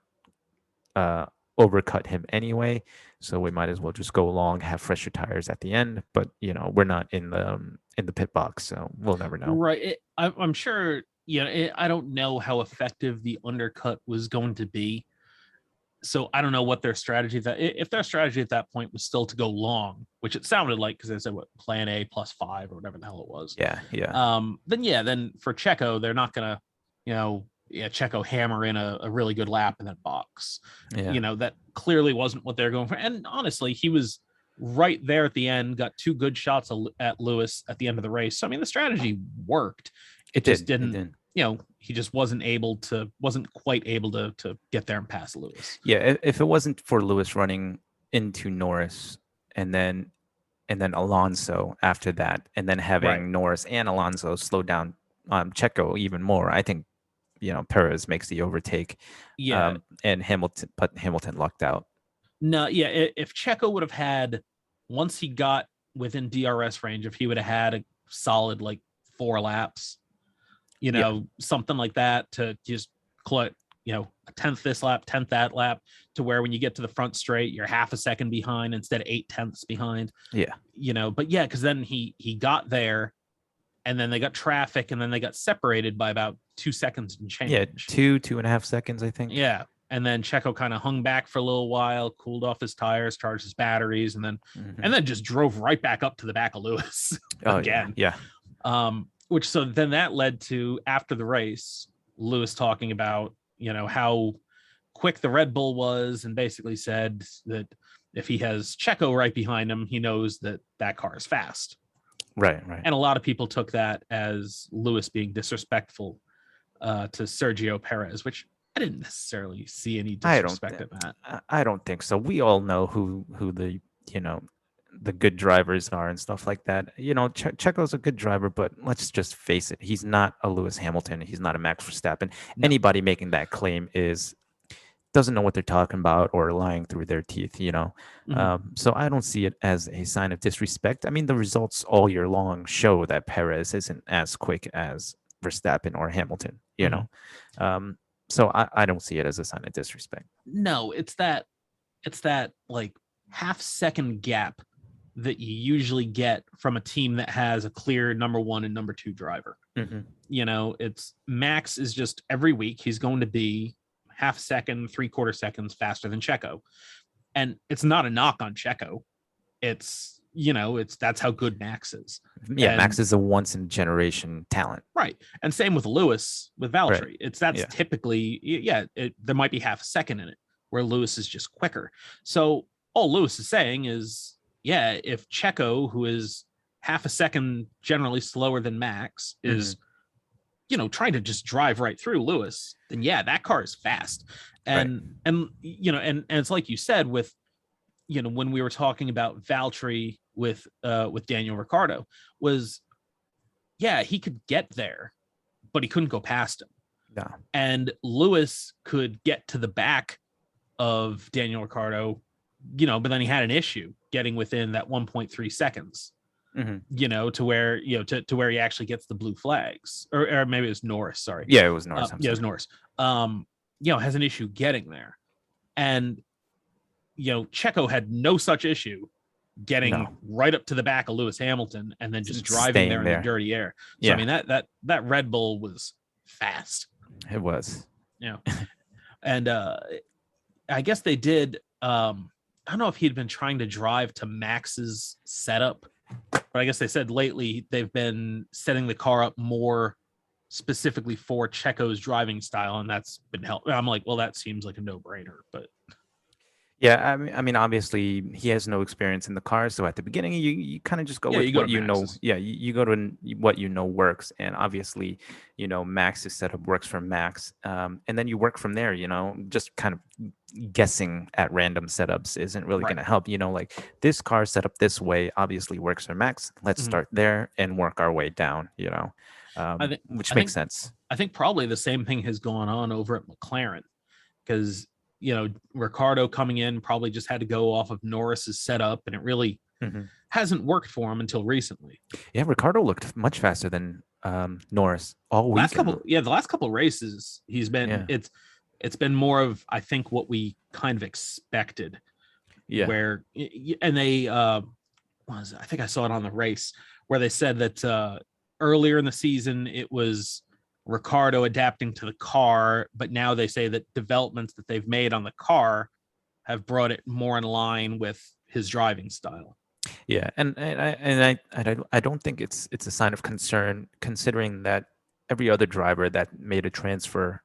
overcut him anyway, so we might as well just go along, have fresher tires at the end. But we're not in the pit box, so we'll never know. Right. I'm sure. I don't know how effective the undercut was going to be. So I don't know what their strategy if their strategy at that point was still to go long, which it sounded like, because they said what plan A +5 or whatever the hell it was. Yeah. Then for Checo, they're not gonna, Checo hammer in a really good lap and then box. Yeah. That clearly wasn't what they're going for. And honestly, he was right there at the end, got 2 good shots at Lewis at the end of the race. So I mean, the strategy worked. It just didn't. He just wasn't quite able to get there and pass Lewis. Yeah, if it wasn't for Lewis running into Norris and then Alonso after that, and then having Norris and Alonso slow down Checo even more, I think Perez makes the overtake. Yeah, and Hamilton lucked out. No, yeah. If Checo would have had, once he got within DRS range, if he would have had a solid 4 laps, something like that, to just collect, a 10th this lap, 10th that lap, to where when you get to the front straight, you're half a second behind instead of 8/10 behind. Yeah. But yeah, because then he got there, and then they got traffic, and then they got separated by about 2 seconds and change. Yeah, 2.5 seconds, I think. Yeah. And then Checo kind of hung back for a little while, cooled off his tires, charged his batteries, and then just drove right back up to the back of Lewis again. Yeah. Which so then that led to, after the race, Lewis talking about how quick the Red Bull was, and basically said that if he has Checo right behind him, he knows that car is fast. Right. And a lot of people took that as Lewis being disrespectful to Sergio Perez, which I didn't necessarily see any disrespect in that. I don't think so. We all know who the the good drivers are and stuff like that. Checo's a good driver, but let's just face it, he's not a Lewis Hamilton. He's not a Max Verstappen. No. Anybody making that claim doesn't know what they're talking about or lying through their teeth. So I don't see it as a sign of disrespect. I mean, the results all year long show that Perez isn't as quick as Verstappen or Hamilton. So I don't see it as a sign of disrespect. No, it's that half second gap that you usually get from a team that has a clear number 1 and number 2 driver. It's Max is just every week he's going to be half second, 3/4 seconds faster than Checo. And it's not a knock on Checo. It's that's how good Max is. Yeah, and Max is a once in a generation talent. Right. And same with Lewis, with Valtteri. Right. Typically, there might be half a second in it, where Lewis is just quicker. So all Lewis is saying is, if Checo, who is half a second generally slower than Max, is trying to just drive right through Lewis, then that car is fast. And it's like you said, with when we were talking about Valtteri with Daniel Ricciardo, was he could get there, but he couldn't go past him. No. And Lewis could get to the back of Daniel Ricciardo, but then he had an issue getting within that 1.3 seconds. To where to where he actually gets the blue flags, or maybe it was Norris. Sorry, it was Norris. It was Norris. Has an issue getting there, and Checo had no such issue getting right up to the back of Lewis Hamilton and then just driving there in the dirty air. So I mean that Red Bull was fast. It was. And I guess they did. I don't know if he'd been trying to drive to Max's setup, but I guess they said lately they've been setting the car up more specifically for Checo's driving style, and that's been helpful. I'm like, well, that seems like a no-brainer, but Yeah, I mean, obviously he has no experience in the car, so at the beginning you kind of just go Yeah, with you go to what you know. Max's. Yeah, you go to what you know works, and obviously, Max's setup works for Max, and then you work from there. Just kind of guessing at random setups isn't really going Right. to help. Like this car set up this way obviously works for Max. Let's Mhm. start there and work our way down. I think Which I makes think sense. I think probably the same thing has gone on over at McLaren because Ricardo coming in probably just had to go off of Norris's setup, and it really hmm hasn't worked for him until recently. Yeah, Ricardo looked much faster than Norris all weekend. The last couple of races, he's been Yeah, it's been more of I think what we kind of expected. yeah. Where and they what was it? I think I saw it on the race where they said that earlier in the season it was Ricardo adapting to the car, but now they say that developments that they've made on the car have brought it more in line with his driving style. Yeah, and I don't think it's a sign of concern considering that every other driver that made a transfer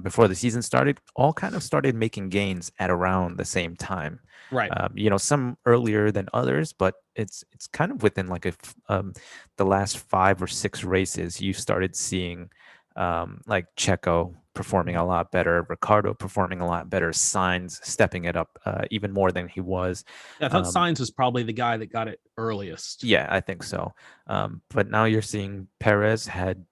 before the season started all kind of started making gains at around the same time. Right. Some earlier than others, but it's kind of within like the last 5 or 6 races you started seeing like Checo performing a lot better, Ricardo performing a lot better, Sainz stepping it up even more than he was. Yeah, I thought Um, Sainz was probably the guy that got it earliest. yeah, I think so. But now you're seeing Perez had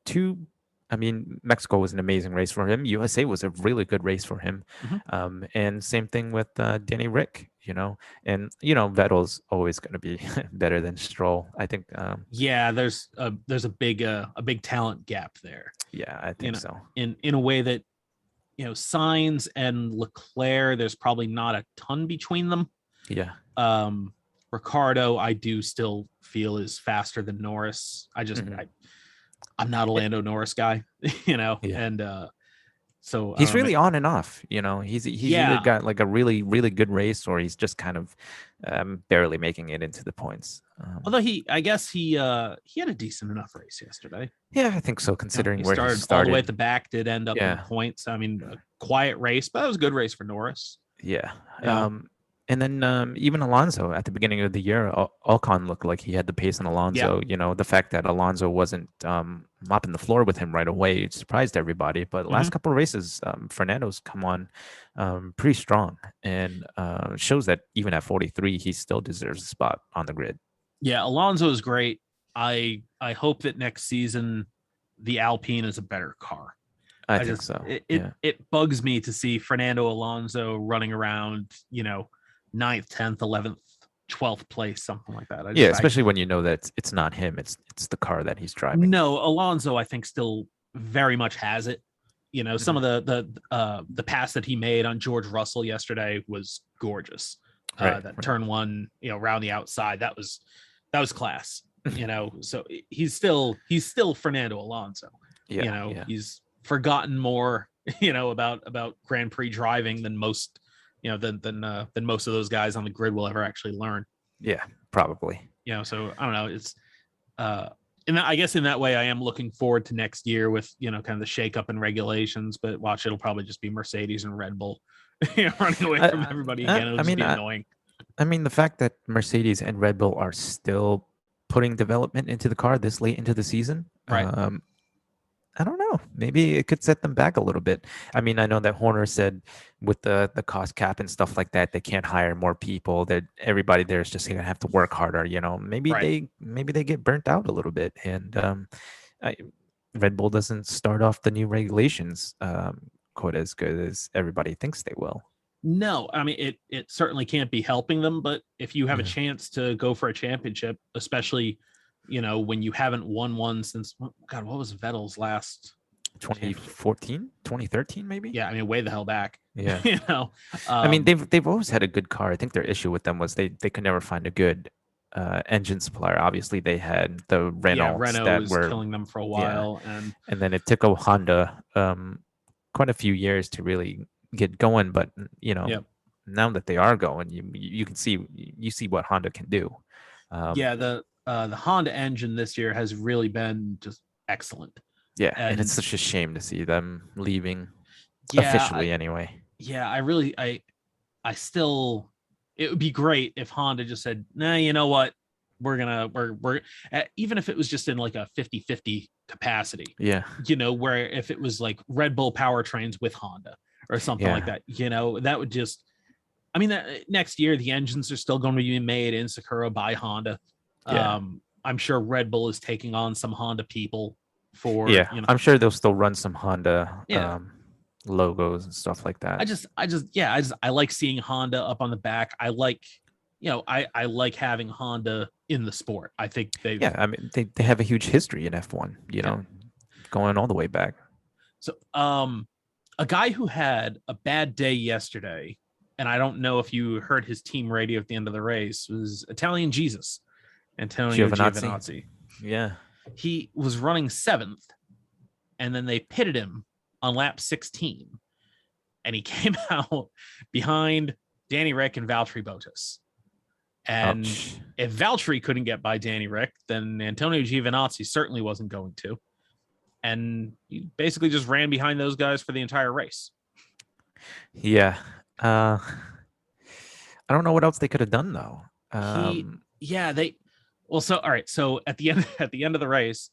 two. I mean, Mexico was an amazing race for him. USA was a really good race for him. Mhm. And same thing with Danny Rick, and Vettel's always going to be better than Stroll. I think. Yeah, there's a big talent gap there. Yeah, I You think know, so. in a way that Sainz and Leclerc, there's probably not a ton between them. Yeah. Um, Ricardo, I do still feel is faster than Norris. Mhm. I'm not a Eh, Lando Norris guy, Yeah. and so I He's don't know. really on and off. He's either Yeah, got like a really really good race or he's just kind of barely making it into the points. although I guess he had a decent enough race yesterday. Yeah, I think so. Considering He where he started all the way at started. the back, did end up in Yeah, points. I mean, a quiet race, but that was a good race for Norris. yeah. You know, And then even Alonso at the beginning of the year, Ocon looked like he had the pace in yeah. Alonso. The fact that Alonso wasn't mopping the floor with him right away it surprised everybody. But the last Mhm. couple of races, Fernando's come on pretty strong and shows that even at 43, he still deserves a spot on the grid. Yeah, Alonso is great. I hope that next season the Alpine is a better car. I I think just so. it Yeah. it bugs me to see Fernando Alonso running around, ninth, 10th, 11th, 12th place, something like that. Yeah, I especially when you know that it's not him, it's the car that he's driving. no, Alonso I think still very much has it. Some Mhm. of the pass that he made on George Russell yesterday was gorgeous. Right, That right. turn one, around the outside, that was class. So he's still Fernando Alonso. Yeah, yeah. He's forgotten more, about Grand Prix driving than most, than most of those guys on the grid will ever actually learn. Yeah, probably. So I don't know. It's uh, I guess in that way, I am looking forward to next year with kind of the shakeup in regulations. But watch, it'll probably just be Mercedes and Red Bull, running away I from I everybody I again. It'll I just mean, be I annoying. I mean, the fact that Mercedes and Red Bull are still putting development into the car this late into the season, Right. I don't know. Maybe it could set them back a little bit. I mean, I know that Horner said with the cost cap and stuff like that, they can't hire more people. That everybody there is just gonna have to work harder. Maybe Right. they get burnt out a little bit, and I, Red Bull doesn't start off the new regulations quite as good as everybody thinks they will. No, I mean it certainly can't be helping them, but if you have a Yeah. chance to go for a championship, especially, when you haven't won one since God, what was Vettel's last championship? 2014, 2013, maybe. Yeah, I mean, way the hell back. Yeah. you know. I mean, Um, they've always had a good car. I think their issue with them was they could never find a good engine supplier. Obviously, they had the yeah, Renaults Renault that was were, killing them for a yeah, while, and and then it took a Honda quite a few years to really get going. But yeah, now that they are going, you can see what Honda can do. Um, yeah, the Honda engine this year has really been just excellent, yeah, and it's and such a shame to see them leaving yeah, officially anyway. yeah, I it would be great if Honda just said, nah, you know what? We're even if it was just in like a 50-50 capacity, Yeah. Where if it was like Red Bull powertrains with Honda or something like that, that would just, I mean, next year the engines are still going to be made in Sakura by Honda. Yeah. I'm sure Red Bull is taking on some Honda people for, Yeah. I'm sure they'll still run some Honda logos and stuff like that. I like seeing Honda up on the back. I like, I like having Honda in the sport. I think they they have a huge history in F1, going all the way back. So a guy who had a bad day yesterday, and I don't know if you heard his team radio at the end of the race, was Italian Jesus, Antonio Giovinazzi. Yeah. He was running 7th, and then they pitted him on lap 16, and he came out behind Danny Rick and Valtteri Bottas. And if Valtteri couldn't get by Danny Rick, then Antonio Giovinazzi certainly wasn't going to. And he basically just ran behind those guys for the entire race. Yeah. I don't know what else they could have done though. All right. So at the end of the race,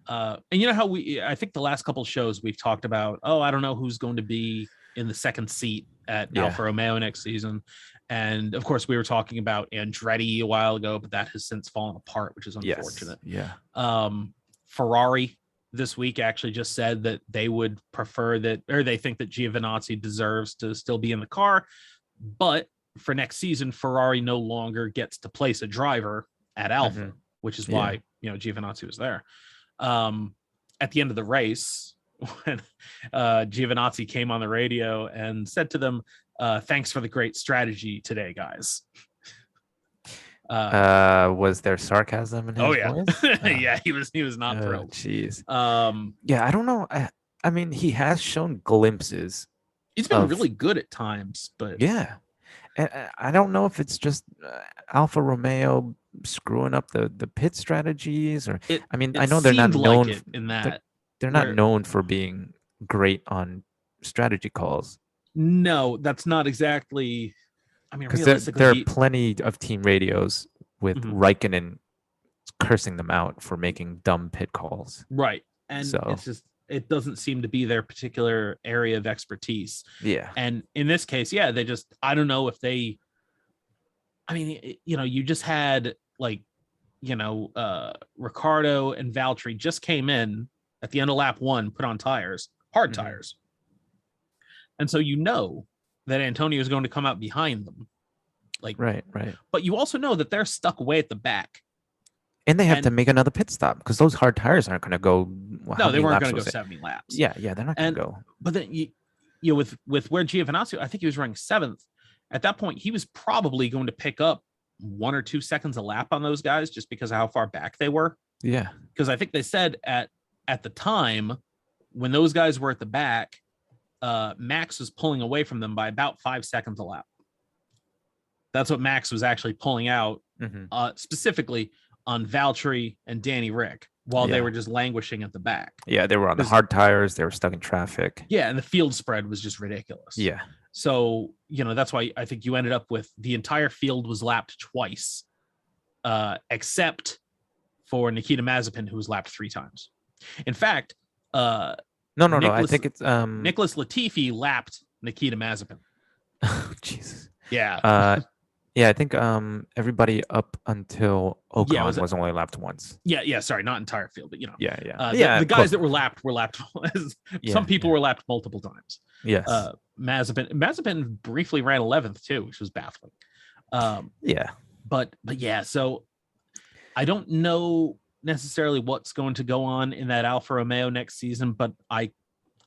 and you know how I think the last couple shows we've talked about, I don't know who's going to be in the second seat at Alfa Romeo next season. And of course we were talking about Andretti a while ago, but that has since fallen apart, which is unfortunate. Yes. Yeah. Ferrari this week actually just said that they would prefer that, or they think that Giovinazzi deserves to still be in the car, but for next season, Ferrari no longer gets to place a driver at Alfa, which is why, Giovinazzi was there. At the end of the race, when Giovinazzi came on the radio and said to them, thanks for the great strategy today, guys. Was there sarcasm in his voice? Yeah, he was not thrilled. Jeez. I don't know. I mean, he has shown glimpses. He's been really good at times, but yeah, and I don't know if it's just Alfa Romeo screwing up the pit strategies, or I know they're not known in that they're not known for being great on strategy calls. No, that's not exactly. I mean, because there are plenty of team radios with Raikkonen cursing them out for making dumb pit calls. Right. And it's just, it doesn't seem to be their particular area of expertise. Yeah. And in this case, they just, I don't know if they, I mean, you just had Ricardo and Valtteri just came in at the end of lap 1, put on tires, hard tires. And so that Antonio is going to come out behind them. Right. But you also know that they're stuck way at the back. And they have to make another pit stop because those hard tires aren't going to go. No, they weren't going to go 70 laps. Yeah, they're not going to go. But then, with where Giovinazzi, I think he was running 7th. At that point, he was probably going to pick up 1 or 2 seconds a lap on those guys just because of how far back they were. Yeah. Because I think they said at the time when those guys were at the back, Max was pulling away from them by about 5 seconds a lap. That's what Max was actually pulling out, specifically on Valtteri and Danny Rick, while they were just languishing at the back. Yeah, they were on the hard tires. They were stuck in traffic. Yeah, and the field spread was just ridiculous. Yeah. So, that's why I think you ended up with the entire field was lapped twice, except for Nikita Mazepin, who was lapped 3 times. In fact, No. I think it's Nicholas Latifi lapped Nikita Mazepin. Oh, Jesus. Yeah. Yeah, I think everybody up until Ocon was only lapped once. Yeah. Sorry, not entire field, but the guys that were lapped. Some people were lapped multiple times. Yes. Mazepin briefly ran 11th too, which was baffling. But yeah. So I don't know necessarily what's going to go on in that Alfa Romeo next season, but I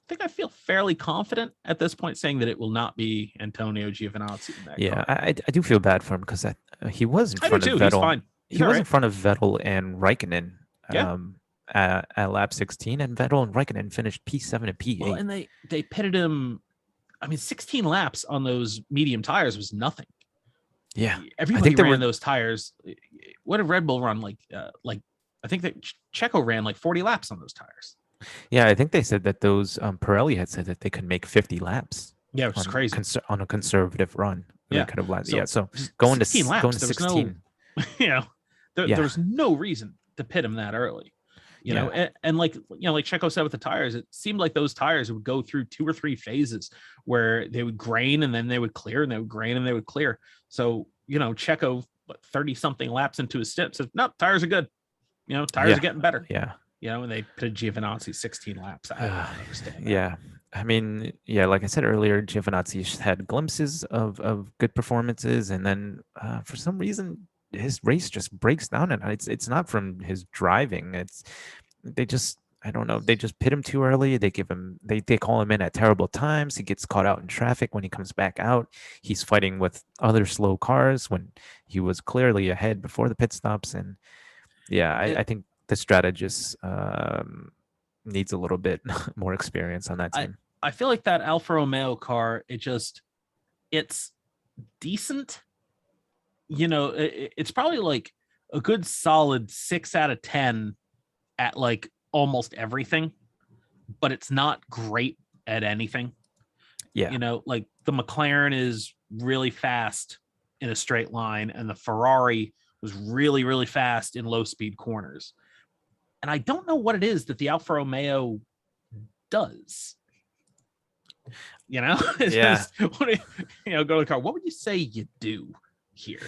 think I feel fairly confident at this point saying that it will not be Antonio Giovinazzi in that car. I do feel bad for him because he was in front of Vettel. He's fine. He was in front of Vettel and Raikkonen at lap 16, and Vettel and Raikkonen finished P7 and P8. Well, and they pitted him. I mean, 16 laps on those medium tires was nothing. Yeah, everybody ran those tires. What did Red Bull run like? I think that Checo ran like 40 laps on those tires. Yeah, I think they said that those Pirelli had said that they could make 50 laps. Yeah, which is crazy on a conservative run. They Yeah. could have So so just going 16 laps. going to There was 16. no, you know, there Yeah. was no reason to pit him that early. You know, Yeah. and like like Checo said with the tires, it seemed like those tires would go through 2 or 3 phases where they would grain and then they would clear and they would grain and they would clear. So Checo 30 something laps into his stint says, "No, tires are good. Tires are getting better." Yeah. And they pitted Giovinazzi 16 laps. I don't understand that. Yeah. I mean, like I said earlier, Giovinazzi had glimpses of good performances, and then for some reason his race just breaks down, and it's not from his driving. They just, I don't know, they just pit him too early. They call him in at terrible times. He gets caught out in traffic. When he comes back out, he's fighting with other slow cars when he was clearly ahead before the pit stops. And I think the strategist needs a little bit more experience on that team. I feel like that Alfa Romeo car, it's decent. It's probably like a good solid 6 out of 10 at like almost everything, but it's not great at anything. Yeah. Like the McLaren is really fast in a straight line, and the Ferrari was really, really fast in low speed corners. And I don't know what it is that the Alfa Romeo does. Yeah. Go to the car. What would you say you do here?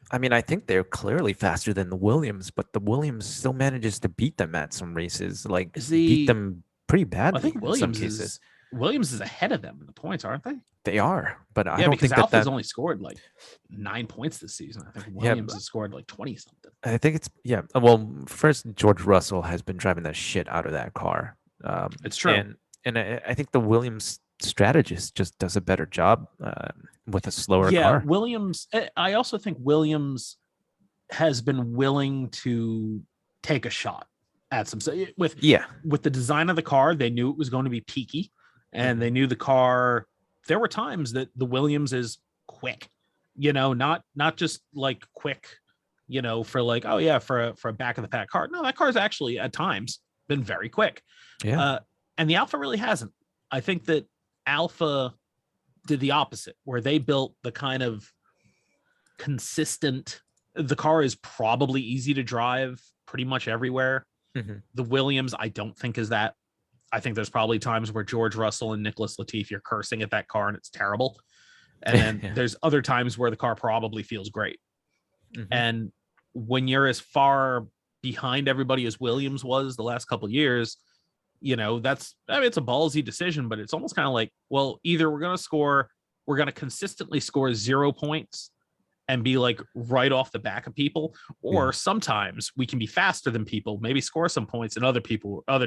I mean, I think they're clearly faster than the Williams, but the Williams still manages to beat them at some races. Like beat them pretty badly. I think Williams in some cases. Williams is ahead of them in the points, aren't they? They are, but I don't think Alfa's only scored like 9 points this season. I think Williams has scored like 20 something. I think it's Well, first George Russell has been driving the shit out of that car. It's true, and I think the Williams strategist just does a better job with a slower car. Williams. I also think Williams has been willing to take a shot at some with the design of the car. They knew it was going to be peaky, and they knew the car. There were times that the Williams is quick, not just like quick, for like, oh yeah, for a back of the pack car. No, that car's actually at times been very quick. Yeah. And the Alfa really hasn't. I think that Alfa did the opposite, where they built the kind of consistent, the car is probably easy to drive pretty much everywhere. The Williams, I don't think is that. I think there's probably times where George Russell and Nicholas Latifi are cursing at that car and it's terrible. And then there's other times where the car probably feels great. And when you're as far behind everybody as Williams was the last couple of years, it's a ballsy decision, but it's almost kind of like, well, either we're going to consistently score 0 points and be like right off the back of people, or sometimes we can be faster than people, maybe score some points, and other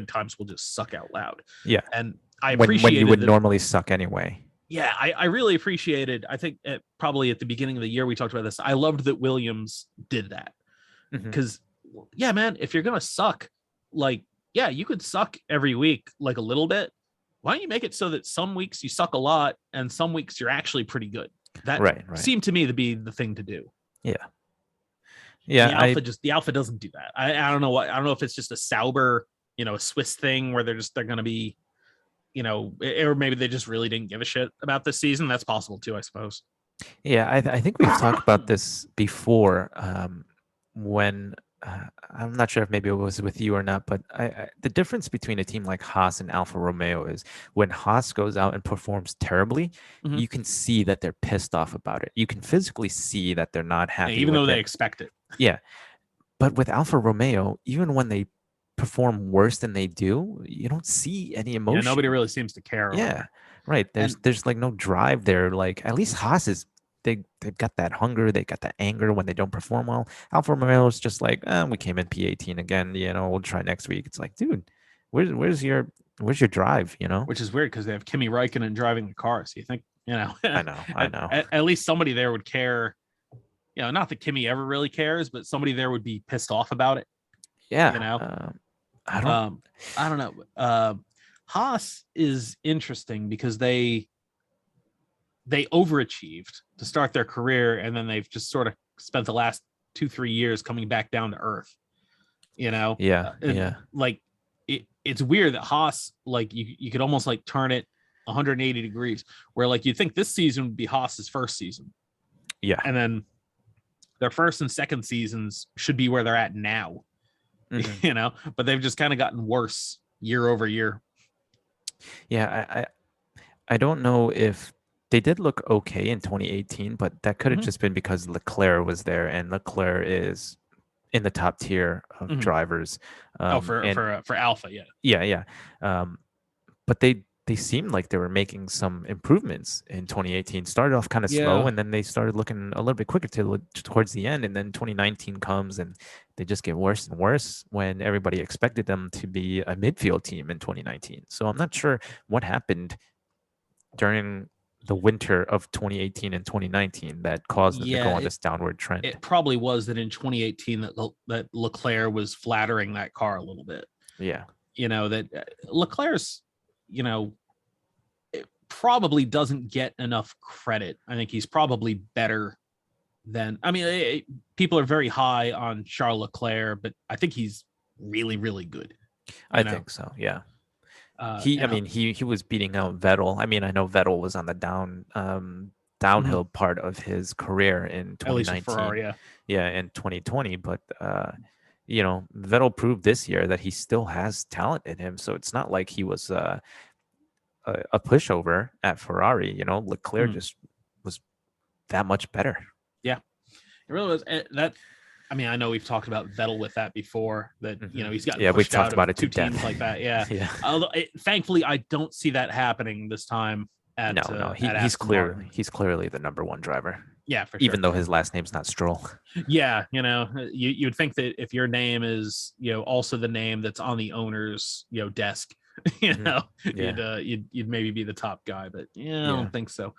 times we'll just suck out loud. Yeah. And I appreciate when you would normally suck anyway. Yeah. I really appreciated, I think probably at the beginning of the year, we talked about this. I loved that Williams did that because man, if you're going to suck, like, you could suck every week, like a little bit. Why don't you make it so that some weeks you suck a lot and some weeks you're actually pretty good? That seemed to me to be the thing to do. Yeah. The Alfa doesn't do that. I don't know I don't know if it's just a Sauber, a Swiss thing where they're going to be, or maybe they just really didn't give a shit about this season. That's possible too, I suppose. Yeah. I think we've talked about this before when I'm not sure if maybe it was with you or not, but the difference between a team like Haas and Alfa Romeo is when Haas goes out and performs terribly, you can see that they're pissed off about it. You can physically see that they're not happy, even though they expect it. Yeah. But with Alfa Romeo, even when they perform worse than they do, you don't see any emotion. Yeah, nobody really seems to care. Yeah, right. There's like no drive there. Like at least Haas is, they've got that hunger, they got that anger when they don't perform well. Alfa Romeo is just like, we came in P18 again, we'll try next week. It's like, dude, where's your drive, Which is weird because they have Kimi Räikkönen driving the car. So you think, I know. At least somebody there would care. Not that Kimi ever really cares, but somebody there would be pissed off about it. Yeah. I don't know. Haas is interesting because they overachieved to start their career, and then they've just sort of spent the last 2-3 years coming back down to earth. Like it's weird that Haas, like you could almost like turn it 180 degrees, where like you think this season would be Haas's first season, Yeah. And then their first and second seasons should be where they're at now, Mhm. but they've just kind of gotten worse year over year. Yeah, I don't know if they did look okay in 2018, but that could have Mhm. just been because Leclerc was there, and Leclerc is in the top tier of Mhm. drivers. Oh, And for Alpha, yeah. yeah, yeah. Um, but they seemed like they were making some improvements in 2018. Started off kind of slow, Yeah. and then they started looking a little bit quicker towards the end. And then 2019 comes, and they just get worse and worse when everybody expected them to be a midfield team in 2019. So I'm not sure what happened during the winter of 2018 and 2019 that caused them to go Yeah, on this downward trend. it probably was that in 2018 that Leclerc was flattering that car a little bit. Yeah. That Leclerc's, it probably doesn't get enough credit. I think he's probably better than, I mean, people are very high on Charles Leclerc, but I think he's really, really good. I think so. Yeah. I And mean, he was beating out Vettel. I mean, I know Vettel was on the downhill part of his career in at least with Ferrari, 2019, yeah. yeah, in 2020. But Vettel proved this year that he still has talent in him. So it's not like he was a pushover at Ferrari. Leclerc just was that much better. Yeah, it really was. That, I mean, I know we've talked about Vettel with that before. That he's gotten Yeah, we've pushed talked out about of it to two teams death. like that. Yeah. Yeah. Although, thankfully, I don't see that happening this time No, at he's Aston Martin. he's clearly the number one driver. Yeah, for sure. Even though his last name's not Stroll. Yeah, you'd think that if your name is also the name that's on the owner's desk, Yeah. you'd maybe be the top guy, but I Yeah. don't think so.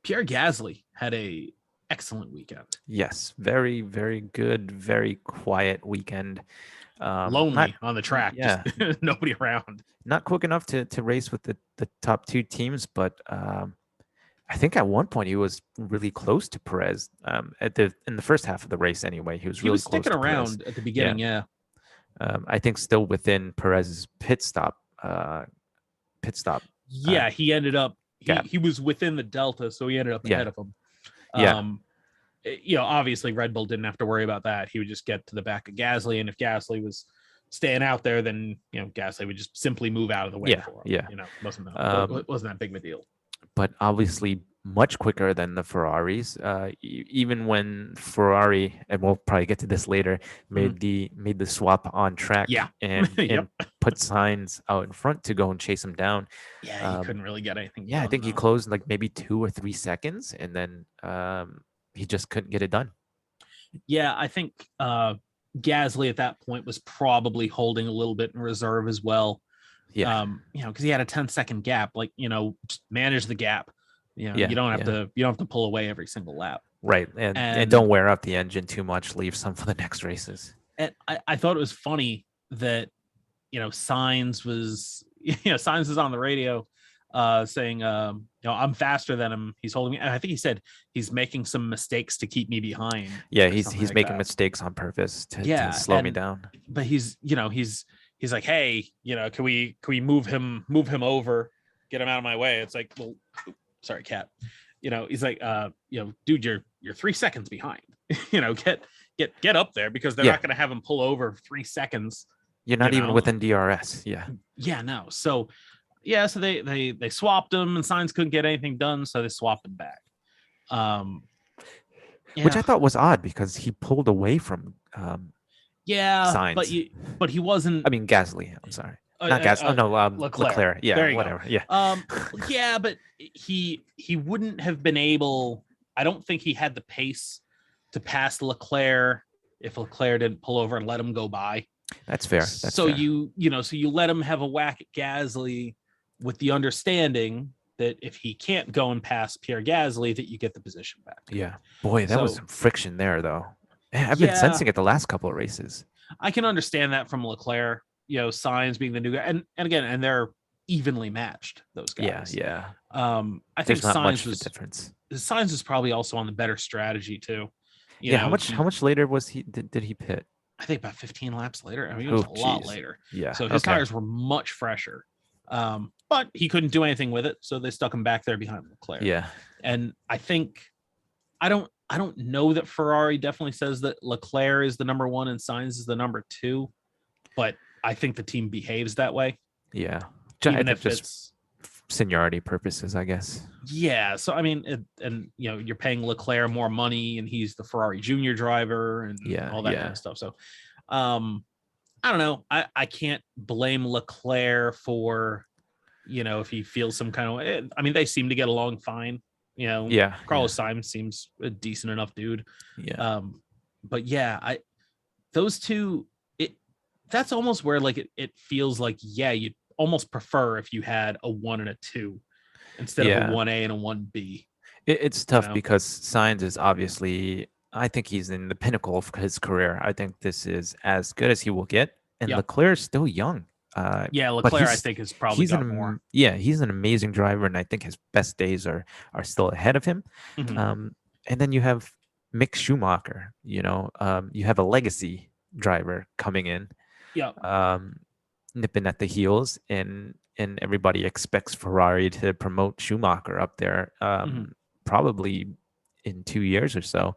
Pierre Gasly had a excellent weekend. Yes, very, very good, very quiet weekend. Lonely on the track, Yeah, just nobody around. not quick enough to race with the top two teams, but I think at one point he was really close to Perez. In the first half of the race, anyway, he was He really was close sticking to Perez. around at the beginning, yeah. I think still within Perez's pit stop. Yeah, he ended up gap. he was within the delta, so he ended up ahead of him. Yeah. Obviously Red Bull didn't have to worry about that. He would just get to the back of Gasly, and if Gasly was staying out there, then Gasly would just simply move out of the way for him. Yeah. Wasn't that big of a deal. But obviously much quicker than the Ferraris. Even when Ferrari, and we'll probably get to this later, made the swap on track, and put Sainz out in front to go and chase him down. Yeah, he couldn't really get anything. Yeah, I think he closed like maybe 2 or 3 seconds, and then he just couldn't get it done. Yeah, I think Gasly at that point was probably holding a little bit in reserve as well. Yeah. Because he had a 10-second gap. Like, just manage the gap. You don't have to pull away every single lap. Right. And don't wear out the engine too much. Leave some for the next races. And I thought it was funny that Sainz was Sainz is on the radio saying I'm faster than him. He's holding me. And I think he said he's making some mistakes to keep me behind. Yeah, he's making mistakes on purpose to slow me down. But he's like, hey, can we move him over, get him out of my way? It's like, well, sorry, cat. He's like, dude, you're 3 seconds behind. Get up there, because they're not going to have him pull over 3 seconds. You're not even within DRS. Yeah. Yeah, no. So so they swapped him, and Sainz couldn't get anything done, so they swapped him back. Which I thought was odd, because he pulled away from Sainz. but he wasn't. I mean, Gasly. I'm sorry. Not Gasly. Leclerc. Yeah, whatever. Yeah. But he wouldn't have been able. I don't think he had the pace to pass Leclerc if Leclerc didn't pull over and let him go by. That's fair. So you let him have a whack at Gasly, with the understanding that if he can't go and pass Pierre Gasly, that you get the position back. Yeah. Boy, that was some friction there, though. I've been sensing it the last couple of races. I can understand that from Leclerc, Sainz being the new guy. And they're evenly matched, those guys. Yeah. I think Sainz was difference. Sainz is probably also on the better strategy too. How much later was he did he pit? I think about 15 laps later. I mean, it was a lot later. Yeah. So his tires were much fresher. But he couldn't do anything with it, so they stuck him back there behind Leclerc. Yeah. And I think I don't know that Ferrari definitely says that Leclerc is the number one and Sainz is the number two, but I think the team behaves that way. Yeah. I Even think if just it's seniority purposes, I guess. yeah. So I mean, and you know, you're paying Leclerc more money, and he's the Ferrari junior driver and Yeah, all that kind of stuff. So, I don't know. I can't blame Leclerc for, you know, if he feels some kind of. I mean, they seem to get along fine. You know, Yeah, Carlos Sainz seems a decent enough dude. yeah. But yeah, those two, that's almost where like it feels like yeah, you'd almost prefer if you had a 1 and a 2 instead of a Yeah. 1A and a 1B. It's You tough know? because Signs is obviously, I think he's in the pinnacle of his career. I think this is as good as he will get, and Yep. Leclerc is still young. Yeah, But Leclerc I think has probably got more. yeah, he's an amazing driver, and I think his best days are still ahead of him. Mhm. And then you have Mick Schumacher. You have a legacy driver coming in, Yeah. um, nipping at the heels, and everybody expects Ferrari to promote Schumacher up there, Mhm. probably in 2 years or so.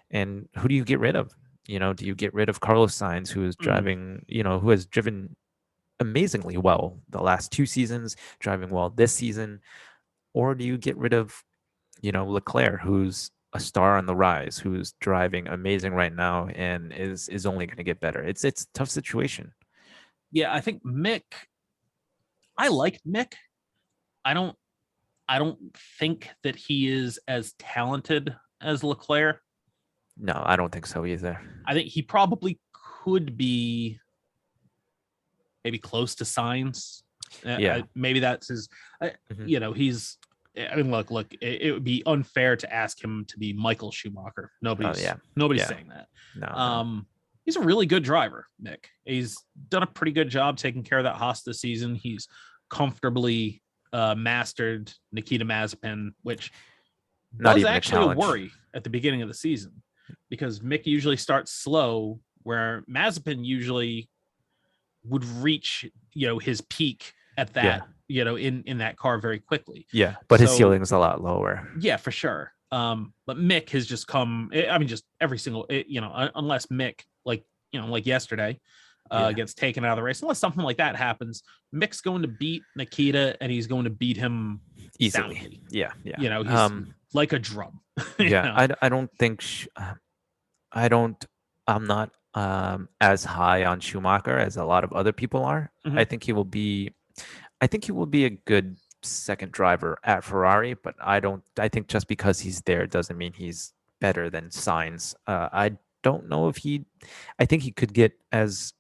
And who do you get rid of? Do you get rid of Carlos Sainz, who is Mhm. driving, who has driven amazingly well the last 2 seasons, driving well this season, or do you get rid of, Leclerc, who's a star on the rise, who's driving amazing right now and is only going to get better? It's a tough situation. Yeah, I think Mick. I like Mick. I don't. I don't think that he is as talented as Leclerc. No, I don't think so either. I think he probably could be maybe close to Signs. Yeah. Maybe that's his. Mhm. You know, he's. I mean, look. It would be unfair to ask him to be Michael Schumacher. Oh Nobody's yeah. nobody's Yeah. saying that. No. He's a really good driver, Mick. He's done a pretty good job taking care of that Haas this season. He's comfortably mastered Nikita Mazepin, which Not was even a actually a challenge. worry at the beginning of the season because Mick usually starts slow, where Mazepin usually would reach, his peak at Yeah. that, in that car very quickly. Yeah. But his So ceiling's a lot lower. yeah, for sure. But Mick has just come. I mean, just every single, unless Mick, like yesterday, Yeah. gets taken out of the race, unless something like that happens, Mick's going to beat Nikita, and he's going to beat him Easily. soundly. Yeah. Yeah. He's like a drum. Yeah. I don't think I don't I'm not as high on Schumacher as a lot of other people are. Mhm. I think he will be a good second driver at Ferrari, but I think just because he's there doesn't mean he's better than Sainz. I don't know if I think he could get as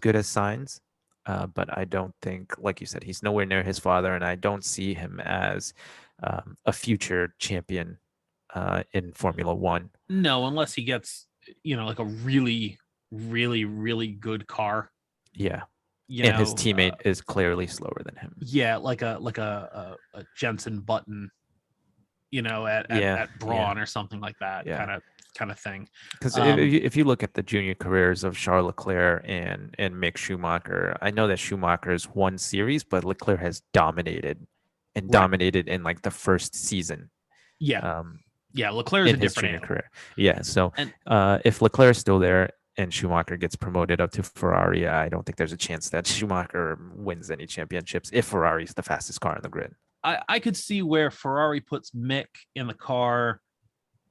good as Sainz, but I don't think, like you said, he's nowhere near his father, and I don't see him as a future champion in Formula One. No, unless he gets, like a really, really, really good car. Yeah. You And his know, teammate is clearly slower than him. yeah, like a Jensen Button, at Yeah, Braun or something like that, yeah. kind of thing. Because if you look at the junior careers of Charles Leclerc and Mick Schumacher, I know that Schumacher's won series, but Leclerc has dominated and Right. dominated in like the first season. Yeah, Um, yeah, Leclerc's in a his different junior animal. career. Yeah. So And if Leclerc is still there and Schumacher gets promoted up to Ferrari, I don't think there's a chance that Schumacher wins any championships if Ferrari's the fastest car on the grid. I could see where Ferrari puts Mick in the car.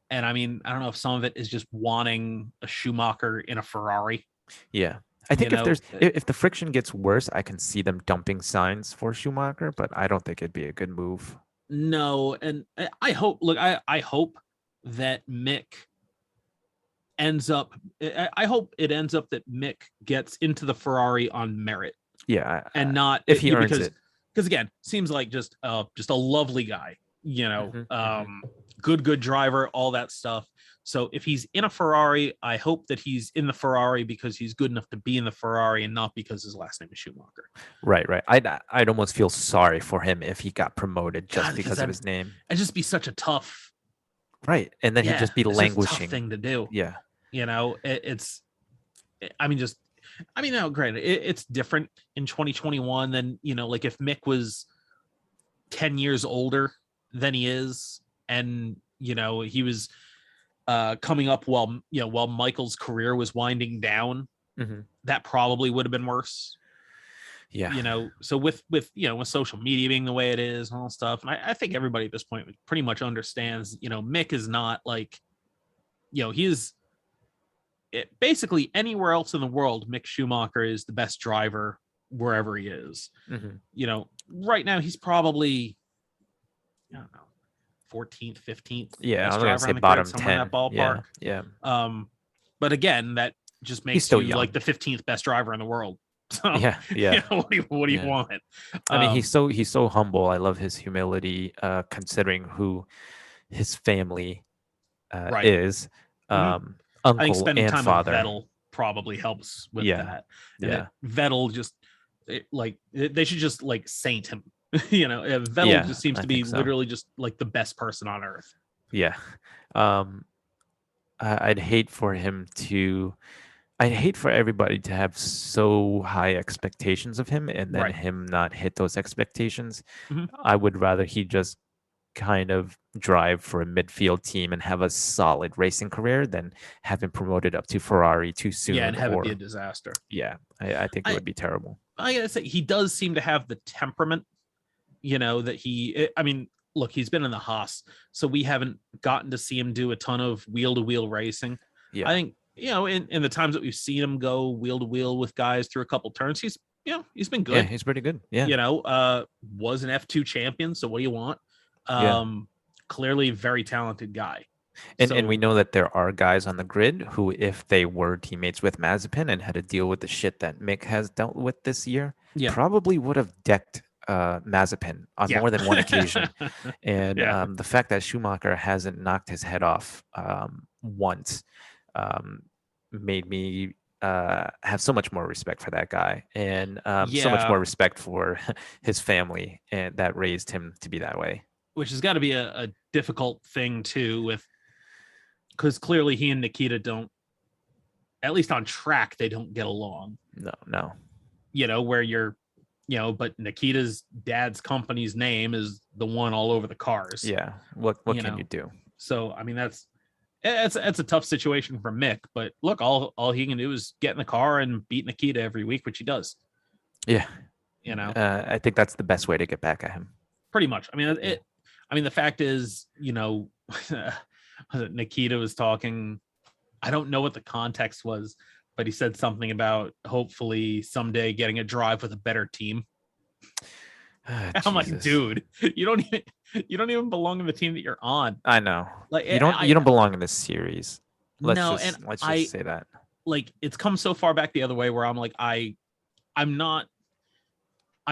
And I mean, I don't know if some of it is just wanting a Schumacher in a Ferrari. Yeah. I think know, if the friction gets worse, I can see them dumping Signs for Schumacher, but I don't think it'd be a good move. No, and I hope. Look, I hope that Mick ends up. I hope it ends up that Mick gets into the Ferrari on merit Yeah, and not if he earns it. Because again, seems like just a lovely guy. Mhm. Good driver, all that stuff. So if he's in a Ferrari, I hope that he's in the Ferrari because he's good enough to be in the Ferrari and not because his last name is Schumacher. Right. I'd almost feel sorry for him if he got promoted just God, because of his name. It'd just be such a tough. Right, and then he'd Yeah, just be it's just a tough languishing. thing to do. Yeah. I mean, now granted, it's different in 2021 than, like if Mick was 10 years older than he is, and he was coming up while Michael's career was winding down, that probably would have been worse. Yeah. So with social media being the way it is and all stuff, and I think everybody at this point pretty much understands, Mick is not like, he is basically anywhere else in the world. Mick Schumacher is the best driver wherever he is. Right now he's probably, I don't know, 14th, 15th Yeah, best I was gonna driver say on the bottom grid, somewhere 10. in that ballpark. Yeah. But again, that just makes still you young. like the 15th best driver in the world. So Yeah. what do you want? I mean, he's so humble. I love his humility, considering who his family right. is, I think uncle spending and time with father. Vettel probably helps with Yeah. that. And Vettel just they should just like saint him. Vettel just seems to be literally just like the best person on earth. Yeah. I'd hate for everybody to have so high expectations of him and then him not hit those expectations. I would rather he just kind of drive for a midfield team and have a solid racing career than have him promoted up to Ferrari too soon. Yeah, and have it be a disaster. Yeah, I think it would be terrible. I gotta say, he does seem to have the temperament, that I mean, look, he's been in the Haas, so we haven't gotten to see him do a ton of wheel-to-wheel racing. Yeah. I think, in the times that we've seen him go wheel-to-wheel with guys through a couple turns, he's been good. Yeah, he's pretty good. Yeah. Was an F2 champion, so what do you want? Clearly very talented guy. And we know that there are guys on the grid who, if they were teammates with Mazepin and had to deal with the shit that Mick has dealt with this year, probably would have decked Mazepin on more than one occasion. And the fact that Schumacher hasn't knocked his head off once made me have so much more respect for that guy, and so much more respect for his family and that raised him to be that way. Which has got to be a difficult thing too, because clearly he and Nikita don't, at least on track, they don't get along. No. Where but Nikita's dad's company's name is the one all over the cars. Yeah. What can you do? So I mean that's a tough situation for Mick, but look, all he can do is get in the car and beat Nikita every week, which he does. Yeah. I think that's the best way to get back at him. Pretty much. I mean, the fact is, Nikita was talking, I don't know what the context was, but he said something about hopefully someday getting a drive with a better team. I'm like, dude, you don't even belong in the team that you're on. I know. Like you don't belong in this series. Let's just say that. Like it's come so far back the other way where I'm like, I'm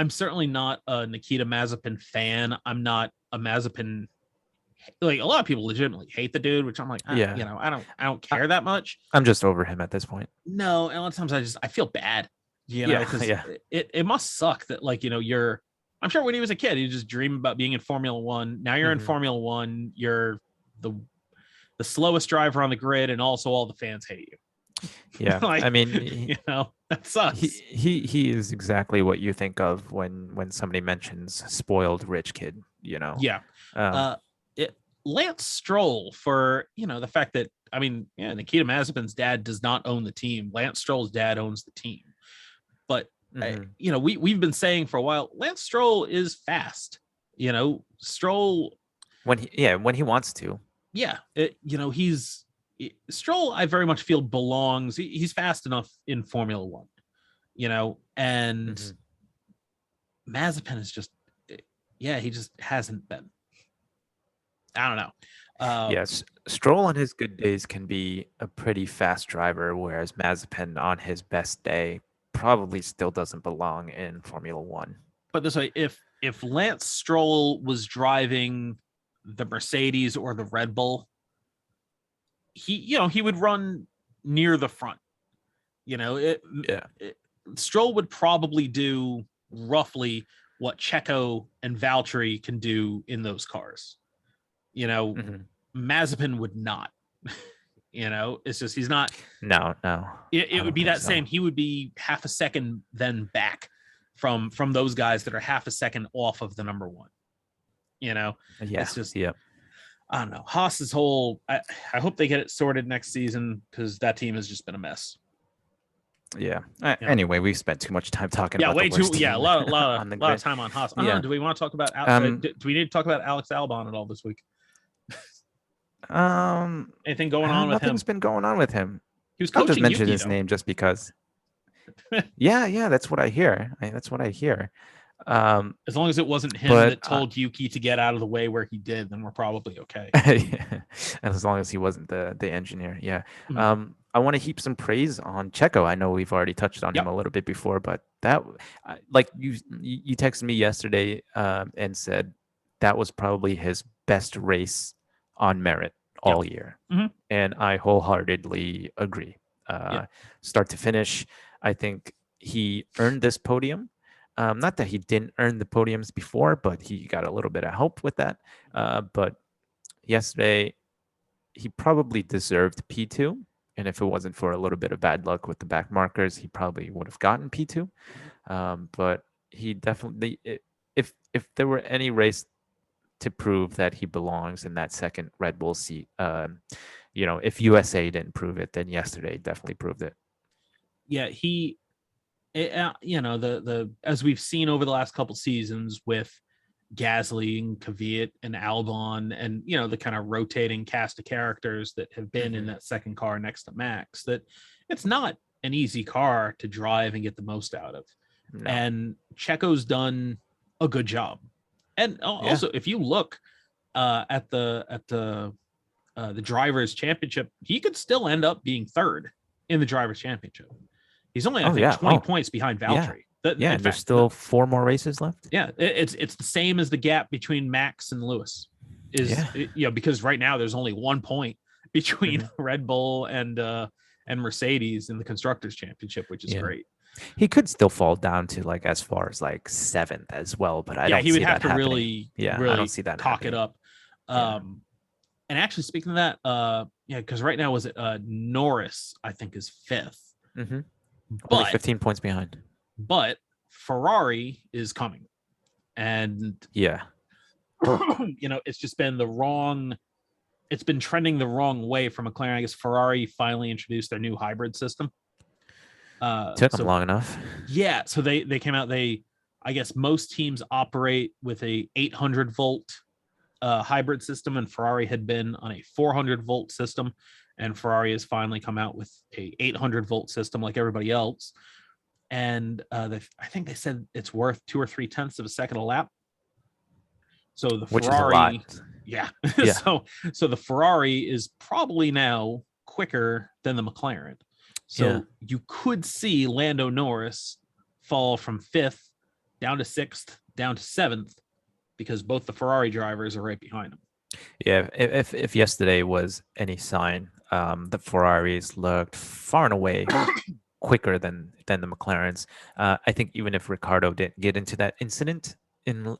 certainly not a Nikita Mazepin fan. I'm not a Mazepin. Like a lot of people legitimately hate the dude, which I'm like, I don't care that much. I'm just over him at this point. No, and a lot of times I feel bad, because it must suck that I'm sure when he was a kid, he just dreamed about being in Formula One. Now you're in Formula One. You're the slowest driver on the grid, and also all the fans hate you. Yeah, I mean, that sucks. He is exactly what you think of when somebody mentions spoiled rich kid. Yeah. Lance Stroll, for the fact that Nikita Mazepin's dad does not own the team. Lance Stroll's dad owns the team, but we've been saying for a while, Lance Stroll is fast. Stroll when he wants to. Yeah, Stroll, I very much feel belongs. He's fast enough in Formula One, and Mazepin is just, he just hasn't been. I don't know. Yes, Stroll on his good days can be a pretty fast driver, whereas Mazepin on his best day probably still doesn't belong in Formula One. But this way, if Lance Stroll was driving the Mercedes or the Red Bull, he would run near the front. Stroll would probably do roughly what Checo and Valtteri can do in those cars. Mazepin would not. It's just he's not. No. It would be that same. He would be half a second then back from those guys that are half a second off of the number one. It's just I don't know. Haas's whole. I hope they get it sorted next season because that team has just been a mess. Yeah. You know? Anyway, we've spent too much time talking Yeah, about the way too. worst Yeah, team on the lot of grid. time on Haas. I don't know. Yeah. Do we want to talk about? Do we need to talk about Alex Alban at all this week? Anything going on with him? Nothing's been going on with him. He was I'll just coaching mention Yuki his though. name just because. Yeah, that's what I hear. That's what I hear. As long as it wasn't him but that told Yuki to get out of the way where he did, then we're probably okay. as long as he wasn't the engineer. Yeah. Mhm. I want to heap some praise on Checo. I know we've already touched on him Yep. a little bit before, but that, like you texted me yesterday and said that was probably his best race on merit all year, Mhm. and I wholeheartedly agree. Yep. Start to finish, I think he earned this podium. Not that he didn't earn the podiums before, but he got a little bit of help with that. But yesterday, he probably deserved P2. And if it wasn't for a little bit of bad luck with the back markers, he probably would have gotten P2. But he definitely, if there were any race to prove that he belongs in that second Red Bull seat, if USA didn't prove it, then yesterday definitely proved it. Yeah, the as we've seen over the last couple seasons with Gasly and Kvyat and Albon and the kind of rotating cast of characters that have been in that second car next to Max, that it's not an easy car to drive and get the most out of. No. And Checo's done a good job. And also, if you look at the drivers' championship, he could still end up being third in the drivers' championship. He's only, I think, 20 points behind Valtteri. Yeah, there's still 4 more races left. Yeah, it's the same as the gap between Max and Lewis. Because right now there's only 1 point between Red Bull and Mercedes in the Constructors' Championship, which is great. He could still fall down to as far as 7th as well, but I don't. He would have to happening. really I don't see that cock happening. it up. And actually, speaking of that, because right now was it Norris? I think is 5th. But only 15 points behind. But Ferrari is coming, and it's just been it's been trending the wrong way for McLaren. I guess Ferrari finally introduced their new hybrid system. Took them long enough. Yeah, so they came out. I guess most teams operate with a 800 volt hybrid system, and Ferrari had been on a 400 volt system, and Ferrari has finally come out with a 800 volt system like everybody else. And I think they said it's worth 2 or 3 tenths of a second a lap. So the Which Ferrari, is a lot. Yeah. so the Ferrari is probably now quicker than the McLaren. So you could see Lando Norris fall from 5th down to 6th, down to 7th, because both the Ferrari drivers are right behind him. Yeah, if yesterday was any sign, the Ferraris looked far and away quicker than the McLarens. I think even if Ricciardo didn't get into that incident on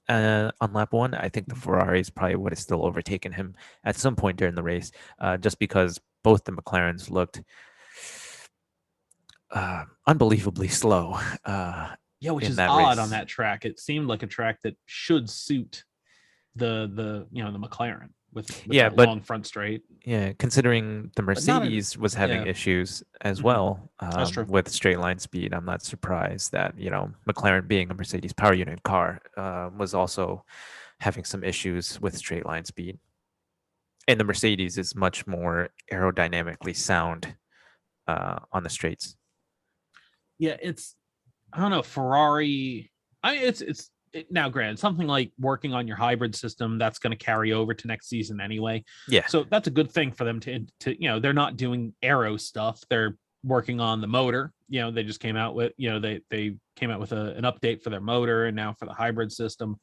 lap 1, I think the Ferraris probably would have still overtaken him at some point during the race, just because both the McLarens looked unbelievable slow. Which is odd race. On that track. It seemed like a track that should suit the McLaren with that long front straight. Yeah, considering the Mercedes was having issues as well with straight line speed, I'm not surprised that McLaren, being a Mercedes power unit car, was also having some issues with straight line speed. And the Mercedes is much more aerodynamically sound on the straights. Yeah, I don't know, Ferrari. Now, granted, something like working on your hybrid system, that's going to carry over to next season anyway. Yeah. So that's a good thing for them to they're not doing aero stuff. They're working on the motor. They just came out with, they came out with an update for their motor, and now for the hybrid system.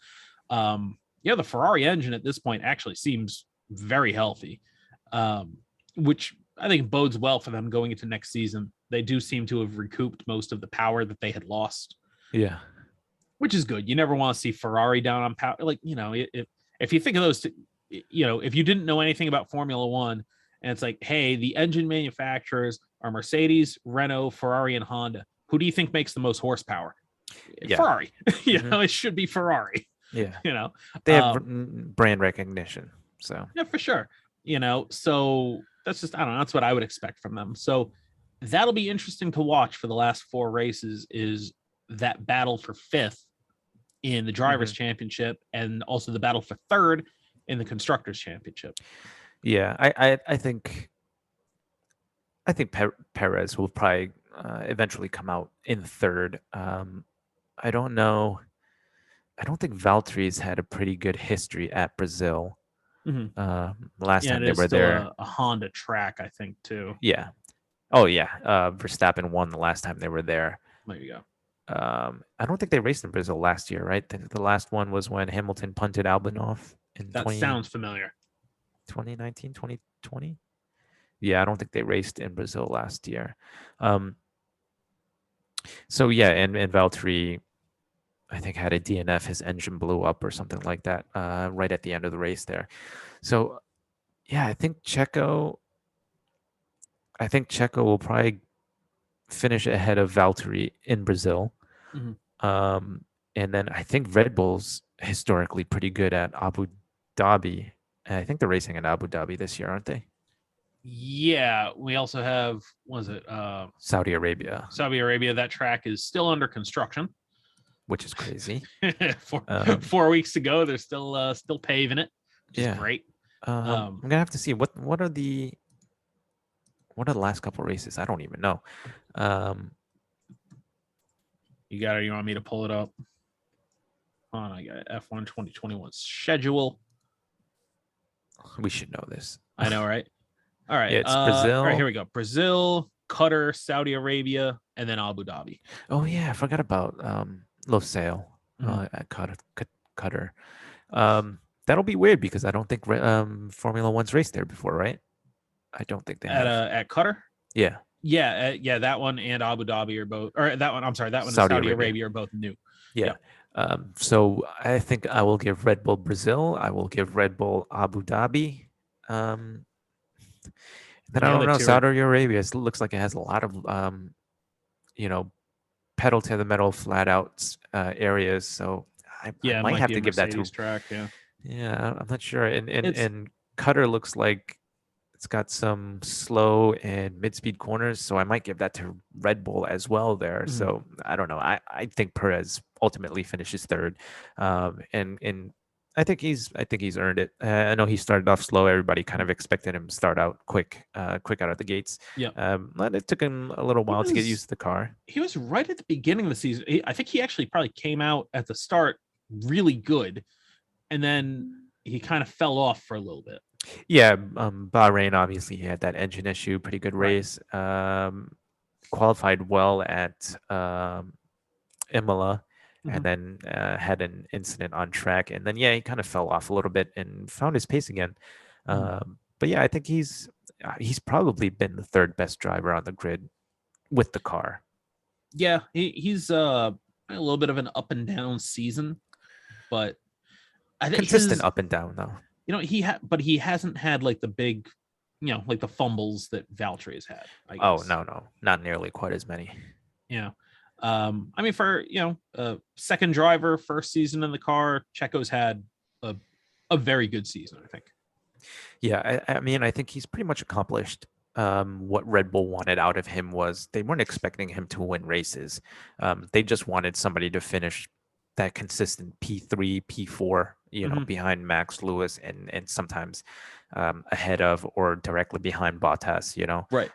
The Ferrari engine at this point actually seems very healthy, which I think bodes well for them going into next season. They do seem to have recouped most of the power that they had lost. Yeah. Which is good. You never want to see Ferrari down on power. If you think of those, if you didn't know anything about Formula One, and it's like, hey, the engine manufacturers are Mercedes, Renault, Ferrari, and Honda. Who do you think makes the most horsepower? Ferrari. It should be Ferrari. Yeah. They have brand recognition. So Yeah, for sure. So that's just, I don't know, that's what I would expect from them. So that'll be interesting to watch for the last four races, is that battle for fifth in the drivers' mhm. championship, and also the battle for third in the constructors' championship. Yeah, I think Perez will probably eventually come out in third. I don't know. I don't think Valtteri's had a pretty good history at Brazil. Mhm. Last Yeah, time it they is were still there, a Honda track, I think, too. yeah. Oh yeah, Verstappen won the last time they were there. There you go. I don't think they raced in Brazil last year, right? The last one was when Hamilton punted Alban off in That sounds familiar. 2019, 2020. Yeah, I don't think they raced in Brazil last year. Um, so yeah, and Valtteri, I think, had a DNF. His engine blew up or something like that right at the end of the race there. So yeah, I think Checo will probably finish ahead of Valtteri in Brazil. Mhm. Um, and then I think Red Bull's historically pretty good at Abu Dhabi. And I think they're racing in Abu Dhabi this year, aren't they? Yeah, we also have, was it Saudi Arabia, Saudi Arabia? That track is still under construction. which is crazy. four, Um, 4 weeks ago, they're still paving it, which is yeah. great. I'm gonna have to see what are the last couple races? I don't even know. Um, You got it. You want me to pull it up? Hold on, I got F1 2021 schedule. we should know this. I know, right? All right. Yeah, it's All right, here Brazil. we go. Brazil, Qatar, Saudi Arabia, and then Abu Dhabi. Oh yeah, I forgot about Losail Mhm. at Qatar. That'll be weird because I don't think Formula One's raced there before, right? I don't think they have. At Qatar. Yeah, Yeah, that one and Abu Dhabi are both, or that one. I'm sorry, that one and Saudi Saudi Arabia. Arabia are both new. Yeah. Yep. So I think I will give Red Bull Brazil. I will give Red Bull Abu Dhabi. Um, then I The don't other know. two are, Saudi Arabia looks like it has a lot of you know, pedal to the metal, flat out areas. So I yeah, it might might have be a to give that Mercedes to. track. Yeah, Yeah, I'm not sure. And it's and Cutter looks like it's got some slow and mid-speed corners, so I might give that to Red Bull as well there. mhm. So I don't know. I think Perez ultimately finishes third, and I think he's earned it. I know he started off slow. Everybody kind of expected him to start out quick out of the gates. Yep. But it took him a little He while to get was used to the car. he was right at the beginning of the season. I think he actually probably came out at the start really good, and then he kind of fell off for a little bit. Yeah, Bahrain obviously he had that engine issue. Pretty good Right. race. Qualified well at Imola, and Mhm. then had an incident on track, and then yeah, he kind of fell off a little bit and found his pace again. Mhm. But yeah, I think he's probably been the third best driver on the grid with the car. Yeah, he's a little bit of an up and down season, but I think Consistent his, up and down though. but he hasn't had like the big, like the fumbles that Valtteri has had, I Oh guess. no, not nearly quite as many. Yeah. I mean, for second driver, first season in the car, Checo's had a very good season, I think. Yeah, I mean, I think he's pretty much accomplished what Red Bull wanted out of him. Was they weren't expecting him to win races. They just wanted somebody to finish that consistent P3, P4, Mhm. behind Max Lewis and sometimes ahead of or directly behind Bottas. Right.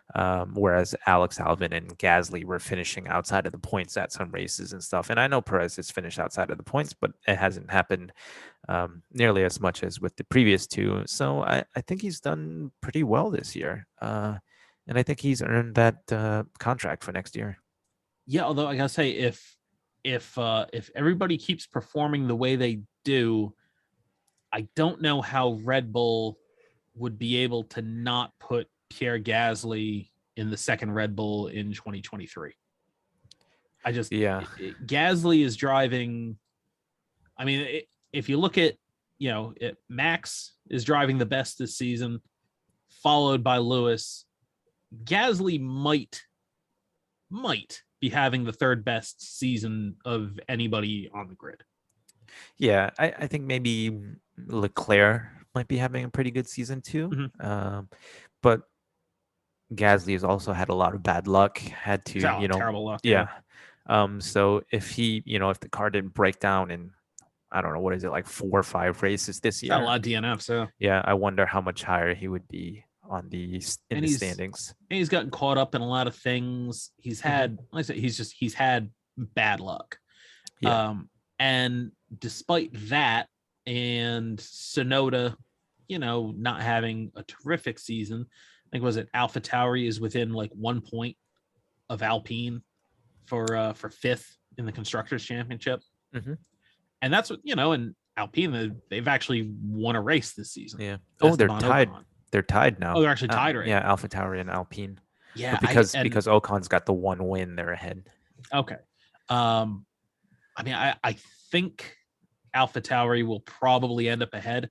Whereas Alex Albon and Gasly were finishing outside of the points at some races and stuff. And I know Perez has finished outside of the points, but it hasn't happened nearly as much as with the previous two. So I think he's done pretty well this year. And I think he's earned that contract for next year. Yeah, although I gotta say, if everybody keeps performing the way they do, I don't know how Red Bull would be able to not put Pierre Gasly in the second Red Bull in 2023. I just Yeah. Gasly is driving. I mean, if you look at, Max is driving the best this season, followed by Lewis. Gasly might be having the third best season of anybody on the grid. Yeah. I think maybe Leclerc might be having a pretty good season too. Mhm. But Gasly has also had a lot of bad luck. Had to, Terrible luck. yeah. So if if the car didn't break down in, I don't know, what is it, like 4 or 5 races this He's got a year? lot of DNFs. So Yeah, I wonder how much higher he would be in and the he's standings. and he's gotten caught up in a lot of things. He's Mhm. had, like I said, he's had bad luck. Yeah. And despite that, and Sonoda, not having a terrific season, I think was it AlphaTauri is within like 1 point of Alpine for fifth in the constructors championship. Mhm. And that's what, and Alpine, they've actually won a race this season. Yeah. Oh, they're Esteban tied. Ocon. They're tied now. Oh, they're actually tied right Yeah, now. AlphaTauri and Alpine. Yeah, But because Ocon's got the one win, they're ahead. okay. I mean, I think AlphaTauri will probably end up ahead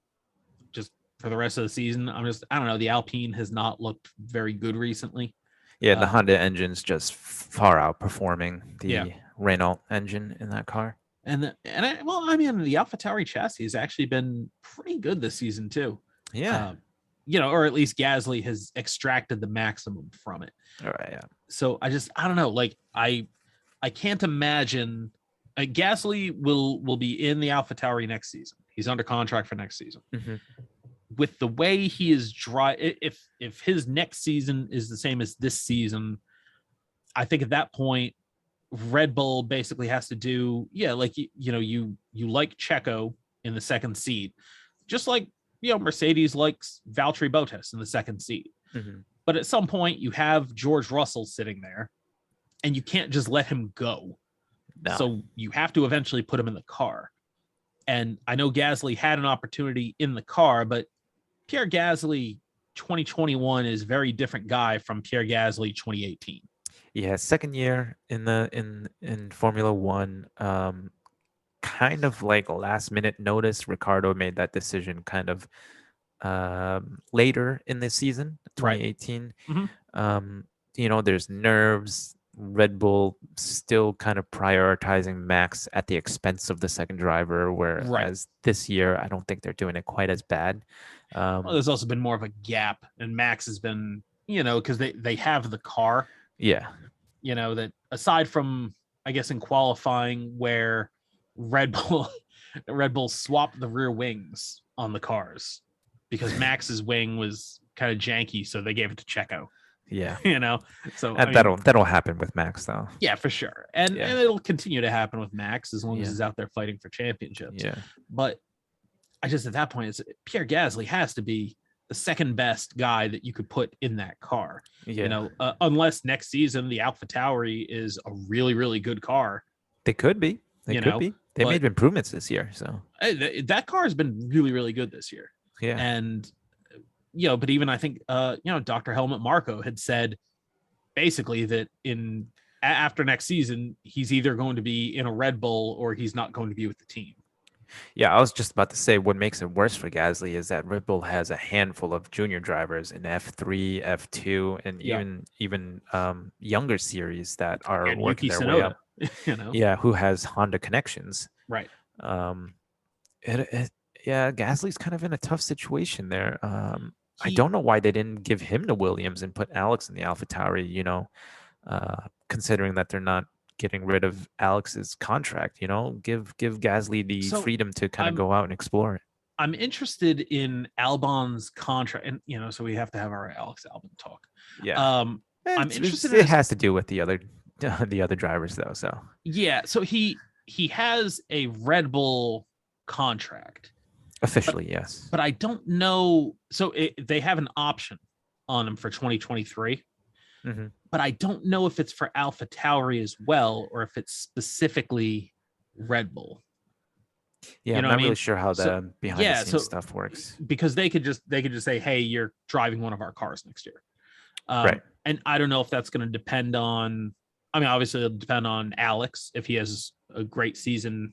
just for the rest of the season. I don't know. The Alpine has not looked very good recently. Yeah, the Honda engine's just far outperforming Yeah. the Renault engine in that car. I mean, the AlphaTauri chassis has actually been pretty good this season too. Yeah. Or at least Gasly has extracted the maximum from it. All right. Yeah. So I don't know. Like I can't imagine. Gasly will be in the AlphaTauri next season. He's under contract for next season. Mm-hmm. With the way he is if his next season is the same as this season, I think at that point Red Bull basically has to do like you like Checo in the second seat, just like Mercedes likes Valtteri Bottas in the second seat. Mm-hmm. But at some point you have George Russell sitting there, and you can't just let him go. No. So you have to eventually put him in the car. And I know Gasly had an opportunity in the car, but Pierre Gasly 2021 is a very different guy from Pierre Gasly 2018. Yeah, second year in Formula One. Kind of like last minute notice. Ricardo made that decision kind of later in the season, 2018. Right. Mm-hmm. There's nerves. Red Bull still kind of prioritizing Max at the expense of the second driver, whereas this year I don't think they're doing it quite as bad. Well, there's also been more of a gap, and Max has been, because they have the car. Yeah. That aside from, I guess, in qualifying where Red Bull swapped the rear wings on the cars because Max's wing was kind of janky, so they gave it to Checo. Yeah. So that'll happen with Max though. Yeah, for sure. And it'll continue to happen with Max as long as he's out there fighting for championships. Yeah. But I just, at that point, it's Pierre Gasly has to be the second best guy that you could put in that car. Yeah. Unless next season the AlphaTauri is a really, really good car. They could be. They made improvements this year. So that car has been really, really good this year. Yeah. And but even I think Dr. Helmut Marko had said basically that after next season he's either going to be in a Red Bull or he's not going to be with the team. Yeah, I was just about to say what makes it worse for Gasly is that Red Bull has a handful of junior drivers in F3, F2, and even younger series that are and working Yuki their Tsunoda, way up. Yeah, who has Honda connections. Right. Gasly's kind of in a tough situation there. I don't know why they didn't give him to Williams and put Alex in the AlphaTauri, considering that they're not getting rid of Alex's contract. Give Gasly the freedom to kind of go out and explore it. I'm interested in Alban's contract, and so we have to have our Alex Alban talk. Yeah. I'm interested. It has to do with the other drivers though. So so he has a Red Bull contract officially, yes, but I don't know. So they have an option on him for 2023. Mm-hmm. But I don't know if it's for AlphaTauri as well, or if it's specifically Red Bull. Yeah, I'm not really sure how the behind the scenes stuff works. Because they could just say, "Hey, you're driving one of our cars next year." Right. And I don't know if that's going to depend on. I mean, obviously, it'll depend on Alex if he has a great season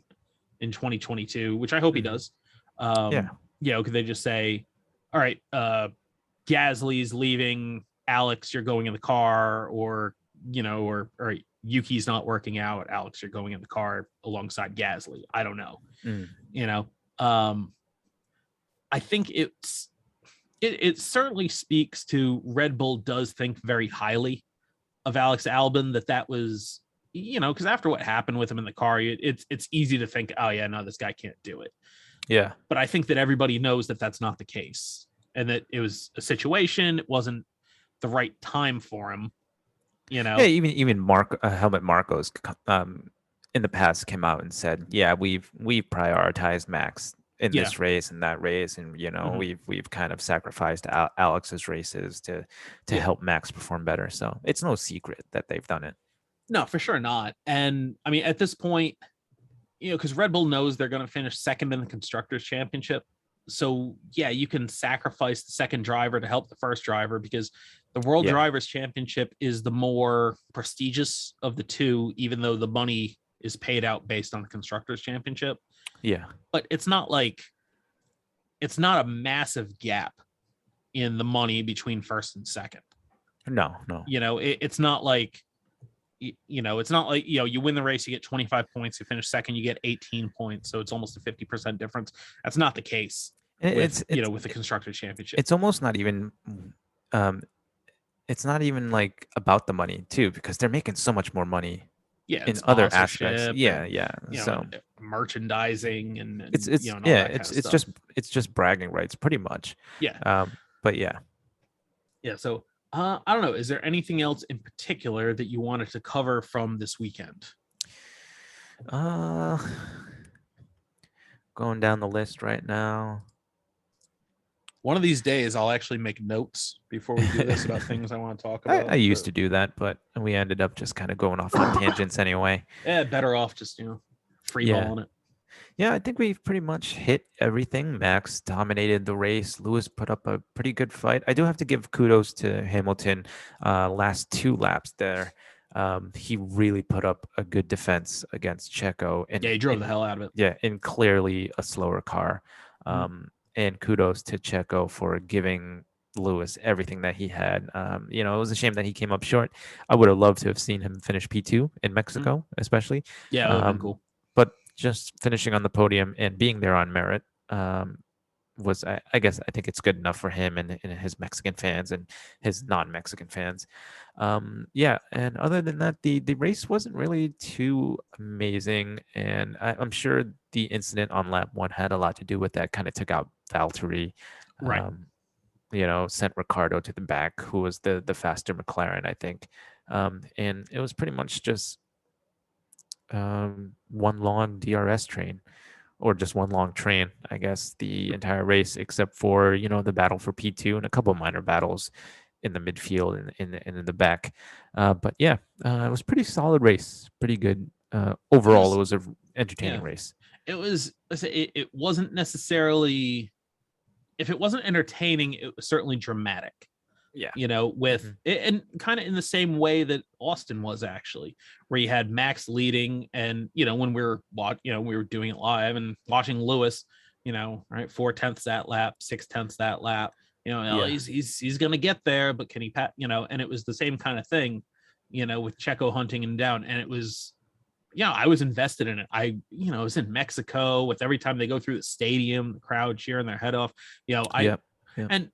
in 2022, which I hope he does. Could they just say, "All right, Gasly's leaving. Alex, you're going in the ur, or Yuki's not working out. Alex, you're going in the car alongside Gasly." I don't know. I think it certainly speaks to Red Bull does think very highly of Alex Albon, that was, because after what happened with him in the car, it's easy to think, oh yeah, no, this guy can't do it. Yeah. But I think that everybody knows that that's not the case, and that it was a situation. It wasn't the right time for him. Yeah, even Helmut Marcos in the past came out and said, yeah, we've prioritized Max in this race and that race, and we've kind of sacrificed Alex's races to help Max perform better. So it's no secret that they've done it. No, for sure not. And I mean, at this point, because Red Bull knows they're going to finish second in the Constructors' Championship. So, yeah, you can sacrifice the second driver to help the first driver, because the World Drivers' Championship is the more prestigious of the two, even though the money is paid out based on the Constructors' Championship. Yeah. But it's not a massive gap in the money between first and second. No. It's not like, it's not like, you win the race, you get 25 points, you finish second, you get 18 points. So it's almost a 50% difference. That's not the case with the Constructors' Championship. It's almost not even, it's not even like about the money too, because they're making so much more money in other aspects. Yeah. So merchandising and it's just bragging rights pretty much. Yeah. But yeah. Yeah. So I don't know. Is there anything else in particular that you wanted to cover from this weekend? Going down the list right now. One of these days, I'll actually make notes before we do this about things I want to talk about. I used to do that, but we ended up just kind of going off on tangents anyway. Yeah, better off just, freeballing it. Yeah, I think we've pretty much hit everything. Max dominated the race. Lewis put up a pretty good fight. I do have to give kudos to Hamilton. Last 2 laps there, he really put up a good defense against Checo. And he drove the hell out of it. Yeah, in clearly a slower car. And kudos to Checo for giving Lewis everything that he had. It was a shame that he came up short. I would have loved to have seen him finish P2 in Mexico, especially. Yeah, that would have been cool. But just finishing on the podium and being there on merit was, I think it's good enough for him and his Mexican fans and his non-Mexican fans. And other than that, the race wasn't really too amazing, and I'm sure the incident on lap 1 had a lot to do with that. Kind of took out Valtteri, right? Sent Ricardo to the back, who was the faster McLaren, I think, and it was pretty much just one long DRS train, or just one long train, I guess, the entire race, except for, the battle for P2 and a couple of minor battles in the midfield and in the back. But yeah, it was a pretty solid race, pretty good. Overall, it was an entertaining race. It was, it wasn't necessarily, if it wasn't entertaining, it was certainly dramatic. Yeah. With and kind of in the same way that Austin was, actually, where you had Max leading, and when we were doing it live and watching Lewis, right, 4/10 that lap, 6/10 that lap, he's gonna get there, but can he and it was the same kind of thing, with Checo hunting him down, and it was, I was invested in it. I was in Mexico with every time they go through the stadium, the crowd cheering their head off, And,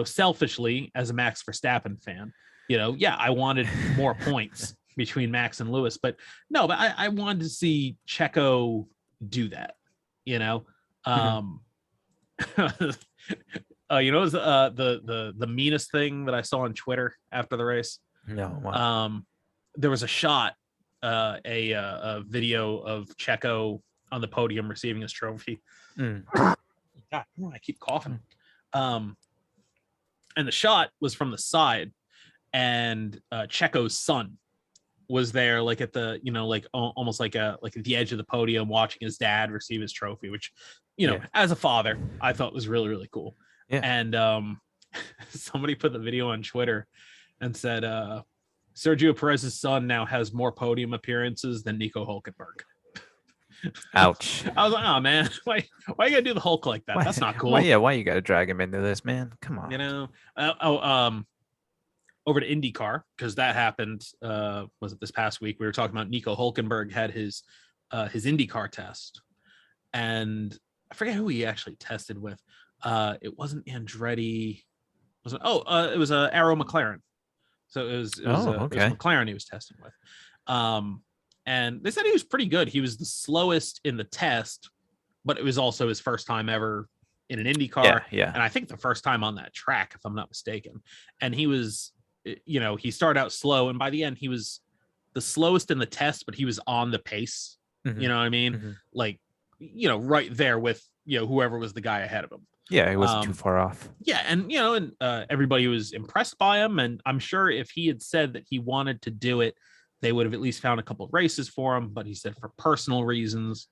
selfishly, as a Max Verstappen fan, I wanted more points between Max and Lewis, but I wanted to see Checo do that, the meanest thing that I saw on Twitter after the race. No. There was a shot, a video of Checo on the podium receiving his trophy. God, I keep coughing. And the shot was from the side, and Checo's son was there, like at the, almost like at the edge of the podium, watching his dad receive his trophy, which, as a father, I thought was really, really cool. Yeah. And somebody put the video on Twitter and said, Sergio Perez's son now has more podium appearances than Nico Hulkenberg. Ouch. I was like, oh man, why you gotta do the Hulk like that? That's not cool. Why you gotta drag him into this, man? Come on. Over to IndyCar, because that happened, was it this past week? We were talking about Nico Hulkenberg had his IndyCar test, and I forget who he actually tested with, It wasn't Andretti. Was it? It was Arrow McLaren. So it was Okay. McLaren he was testing with. And they said he was pretty good. He was the slowest in the test, but it was also his first time ever in an Indy car. Yeah. And I think the first time on that track, if I'm not mistaken. And he was, he started out slow, and by the end, he was the slowest in the test, but he was on the pace. Mhm. You know what I mean? Mhm. Like, right there with, whoever was the guy ahead of him. Yeah, it wasn't too far off. Yeah, and everybody was impressed by him, and I'm sure if he had said that he wanted to do it, they would have at least found a couple of races for him. But he said for personal reasons,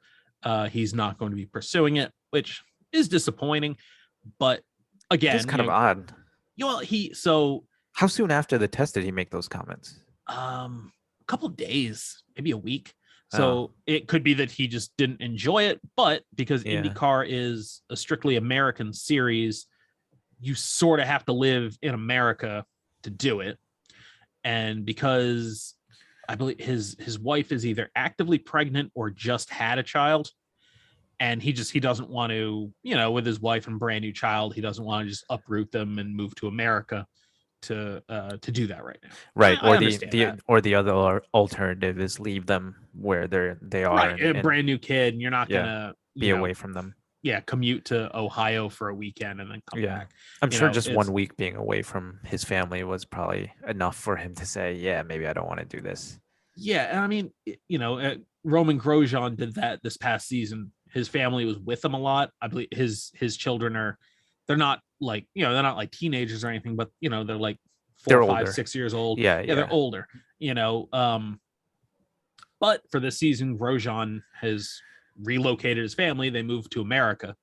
he's not going to be pursuing it, which is disappointing. But again, It's kind of odd. How soon after the test did he make those comments? A couple of days, maybe a week. So it could be that he just didn't enjoy it, but because IndyCar is a strictly American series, you sort of have to live in America to do it. And because I believe his wife is either actively pregnant or just had a child, and he doesn't want to, with his wife and brand new child, he doesn't want to just uproot them and move to America to do that right now. Right. I understand that. Or the other alternative is leave them where they are. Right. And brand new kid, and you're not gonna be away from them. Yeah, commute to Ohio for a weekend and then come back. I'm sure just 1 week being away from his family was probably enough for him to say, yeah, maybe I don't want to do this. Yeah, and I mean, Roman Grosjean did that this past season. His family was with him a lot. I believe his children they're not like, they're not like teenagers or anything, but they're like 4, 5, older. 6 years old. Yeah, they're older. But for this season, Grosjean has relocated his family. They moved to America,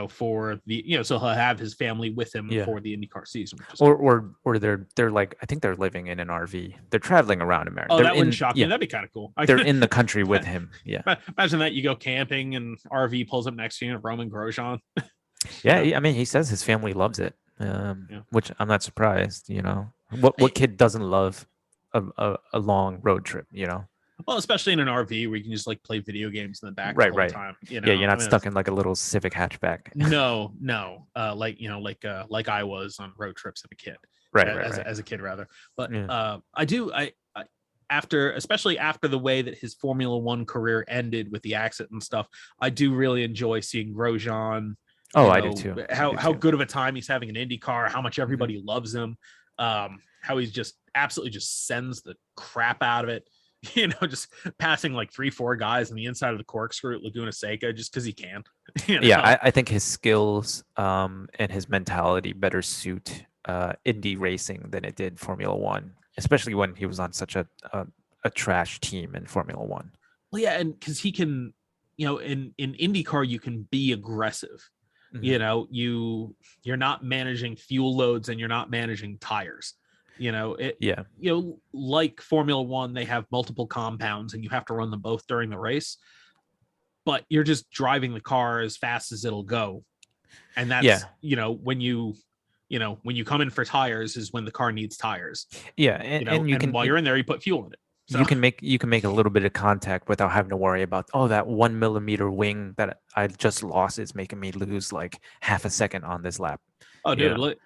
for the so he'll have his family with him for the IndyCar season. Or they're like, I think they're living in an RV. They're traveling around America. Oh, that wouldn't shock me. That'd be kind of cool. They're in the country with him. Yeah. Imagine that you go camping and RV pulls up next to you and Roman Grosjean. I mean, he says his family loves it, which I'm not surprised. What kid doesn't love a long road trip? Well, especially in an RV where you can just like play video games in the back the whole time. Yeah, you're not stuck in like a little Civic hatchback. No. Like I was on road trips as a kid. As a kid, rather. But especially after the way that his Formula One career ended with the accident and stuff, I do really enjoy seeing Grosjean. I do too. How good of a time he's having in IndyCar, how much everybody loves him, how he's just absolutely just sends the crap out of it. Just passing like 3-4 guys on the inside of the corkscrew at Laguna Seca just because he can. Yeah, I think his skills and his mentality better suit Indy racing than it did Formula One, especially when he was on such a trash team in Formula One. Well, yeah, and because he can, in IndyCar you can be aggressive. Mm-hmm. You're not managing fuel loads and you're not managing tires. Like Formula One, they have multiple compounds and you have to run them both during the race, but you're just driving the car as fast as it'll go. And that's, when you come in for tires is when the car needs tires. Yeah. And you can, while you're in there, you put fuel in it. So. You can make a little bit of contact without having to worry about, that 1 millimeter wing that I just lost is making me lose like half a second on this lap. Oh, dude, look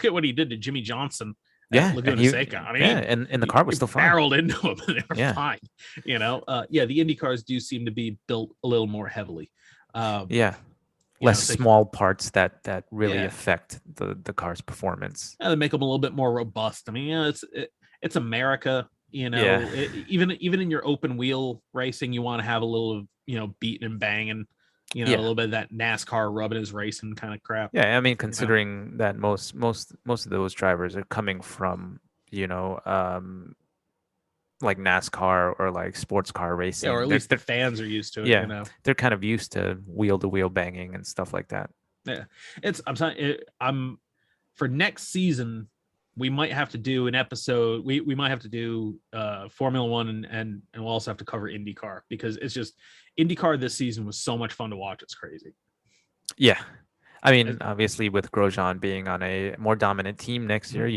at what he did to Jimmy Johnson. Laguna Seca. I mean, and the car was still fine. Barreled into him, and they were fine. The Indy cars do seem to be built a little more heavily. Less small parts that really affect the car's performance. They make them a little bit more robust. I mean, it's America. Even in your open wheel racing, you want to have a little of beating and banging. A little bit of that NASCAR rubbing his racing kind of crap. Yeah, I mean, considering that most of those drivers are coming from, like NASCAR or like sports car racing. Or at least the fans are used to it. Yeah, they're kind of used to wheel-to-wheel banging and stuff like that. Yeah, I'm for next season. We might have to do an episode. We might have to do Formula One and we'll also have to cover IndyCar because it's just IndyCar this season was so much fun to watch. It's crazy. Yeah. I mean, obviously with Grosjean being on a more dominant team next year,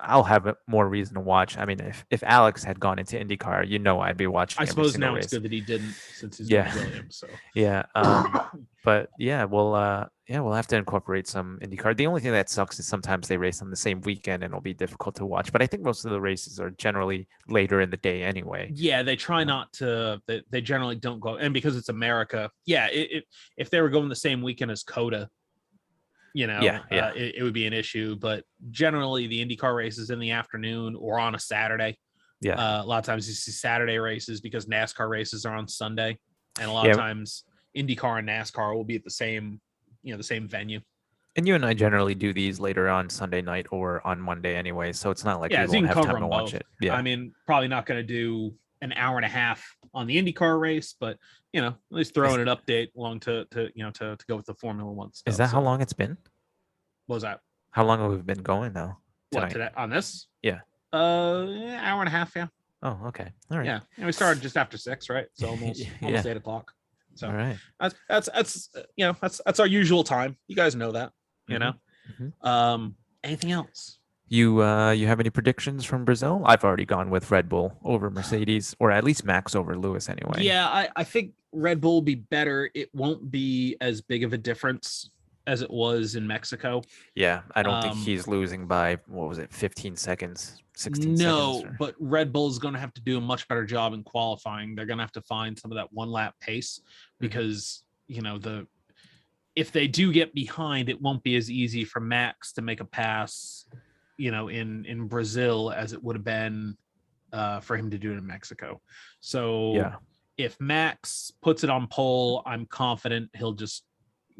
I'll have more reason to watch. I mean, if Alex had gone into IndyCar, I'd be watching I every suppose single now it's race. good that he didn't, since he's Yeah. going to Williams. So Yeah. But yeah, we'll have to incorporate some IndyCar. The only thing that sucks is sometimes they race on the same weekend and it'll be difficult to watch. But I think most of the races are generally later in the day anyway. yeah, they try not to. They generally don't go, and because it's America, yeah. If they were going the same weekend as Coda, Yeah. it would be an issue. But generally, the IndyCar races in the afternoon or on a Saturday. Yeah. A lot of times you see Saturday races because NASCAR races are on Sunday, and a lot of Yeah. times IndyCar and NASCAR will be at the same venue. And you and I generally do these later on Sunday night or on Monday anyway, so it's not like Yeah, we so you won't can have cover time to them watch both. it. Yeah. I mean, probably not going to do an hour and a half on the IndyCar race, but at least throwing an update along to go with the Formula One stuff. Is that how So, long it's been? what was that? How long have we been going now? What Tonight? today on this? Yeah. Hour and a half. Yeah. Oh, okay. All right. Yeah. And we started just after 6, right? So almost 8 o'clock. So all right. That's our usual time. You guys know that. Anything else? You have any predictions from Brazil? I've already gone with Red Bull over Mercedes, or at least Max over Lewis anyway. Yeah, I think Red Bull will be better. It won't be as big of a difference as it was in Mexico. Yeah, I don't think he's losing by, 15 seconds, 16 seconds? No, but Red Bull's going to have to do a much better job in qualifying. They're going to have to find some of that one lap pace because, if they do get behind, it won't be as easy for Max to make a pass, in Brazil as it would have been for him to do it in Mexico. So if Max puts it on pole, I'm confident he'll just,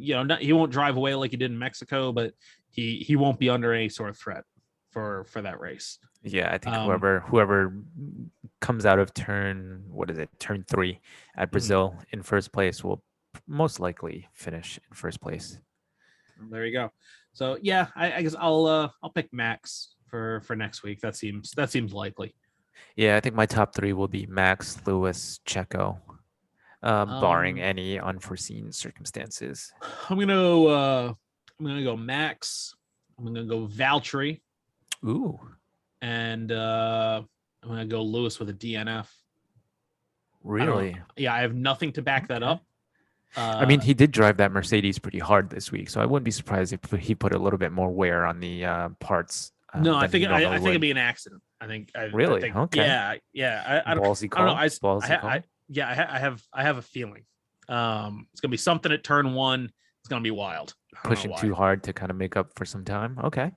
he won't drive away like he did in Mexico, but he won't be under any sort of threat for that race. Yeah, I think whoever comes out of turn 3 at Brazil in first place will most likely finish in first place. There you go. So yeah, I guess I'll pick Max for next week. That seems likely. Yeah, I think my top 3 will be Max, Lewis, Checo, barring any unforeseen circumstances. I'm gonna go Max. I'm gonna go Valtteri. Ooh. And I'm gonna go Lewis with a DNF. Really? I have nothing to back that up. I mean, he did drive that Mercedes pretty hard this week, so I wouldn't be surprised if he put a little bit more wear on the parts. No, I think it'd be an accident. I think. Really? I think, okay. Yeah. I don't know. I have a feeling. It's gonna be something at turn 1. It's gonna be wild. Pushing too hard to kind of make up for some time. Okay.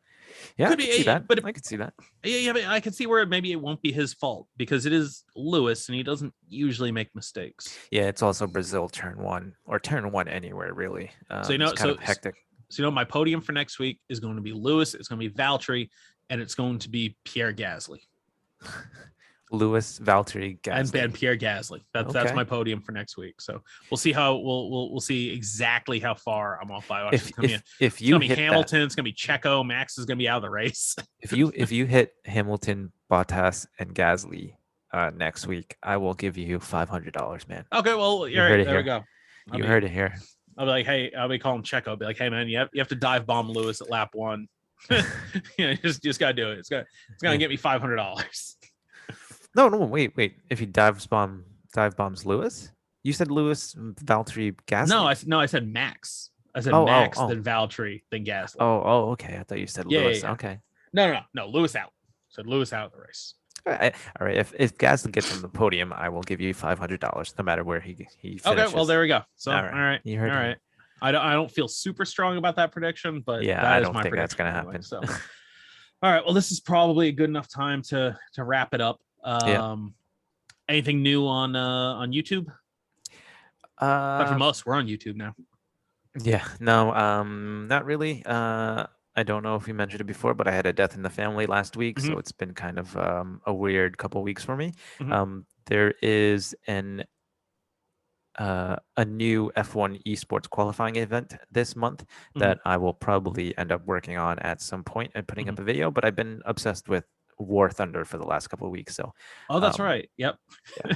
Yeah, I can see that. But I can see that. Yeah, but I can see where maybe it won't be his fault because it is Lewis and he doesn't usually make mistakes. Yeah, it's also Brazil turn 1 or turn 1 anywhere really. So it's kind of hectic. So my podium for next week is going to be Lewis, it's going to be Valtteri, and it's going to be Pierre Gasly. Lewis, Valtteri, Gasly, and Pierre Gasly. That's my podium for next week. So we'll see how we'll see exactly how far I'm off by. It's gonna be Hamilton, it's gonna be Checo, Max is gonna be out of the race. if you hit Hamilton, Bottas, and Gasly next week, I will give you $500, man. Okay, well, there we go. You heard it here. I'll be like, hey, I'll be calling Checo. I'll be like, hey man, you have to dive bomb Lewis at lap 1. Just gotta do it. It's gonna get me $500. No, wait. If he dive bombs Lewis, you said Lewis, Valtteri, Gasly. No, I said Max. I said Max, then Valtteri, then Gasly. Oh, okay. I thought you said Lewis. Yeah. Okay. No, Lewis out. So Lewis out of the race. All right. If Gasly gets on the podium, I will give you $500, no matter where he finishes. Okay. Well, there we go. So all right. You heard. All right. I don't feel super strong about that prediction, but yeah, I don't think that's gonna happen. So, all right. Well, this is probably a good enough time to wrap it up. Anything new on YouTube? But from us, we're on YouTube now. Yeah, no, not really. I don't know if we mentioned it before, but I had a death in the family last week, so it's been kind of a weird couple weeks for me. There is a new F1 esports qualifying event this month that I will probably end up working on at some point and putting up a video, but I've been obsessed with War Thunder for the last couple of weeks. So that's right. Yep. Yeah.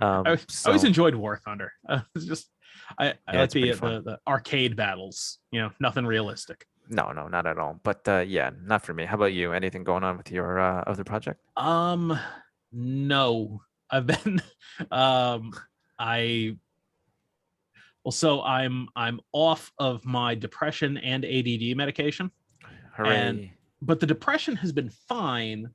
I always enjoyed War Thunder. It's just I like the arcade battles, nothing realistic. No, not at all. But yeah, not for me. How about you? Anything going on with your other project? No, I've been, um, I well, so I'm off of my depression and ADD medication, and Hooray! but the depression has been fine,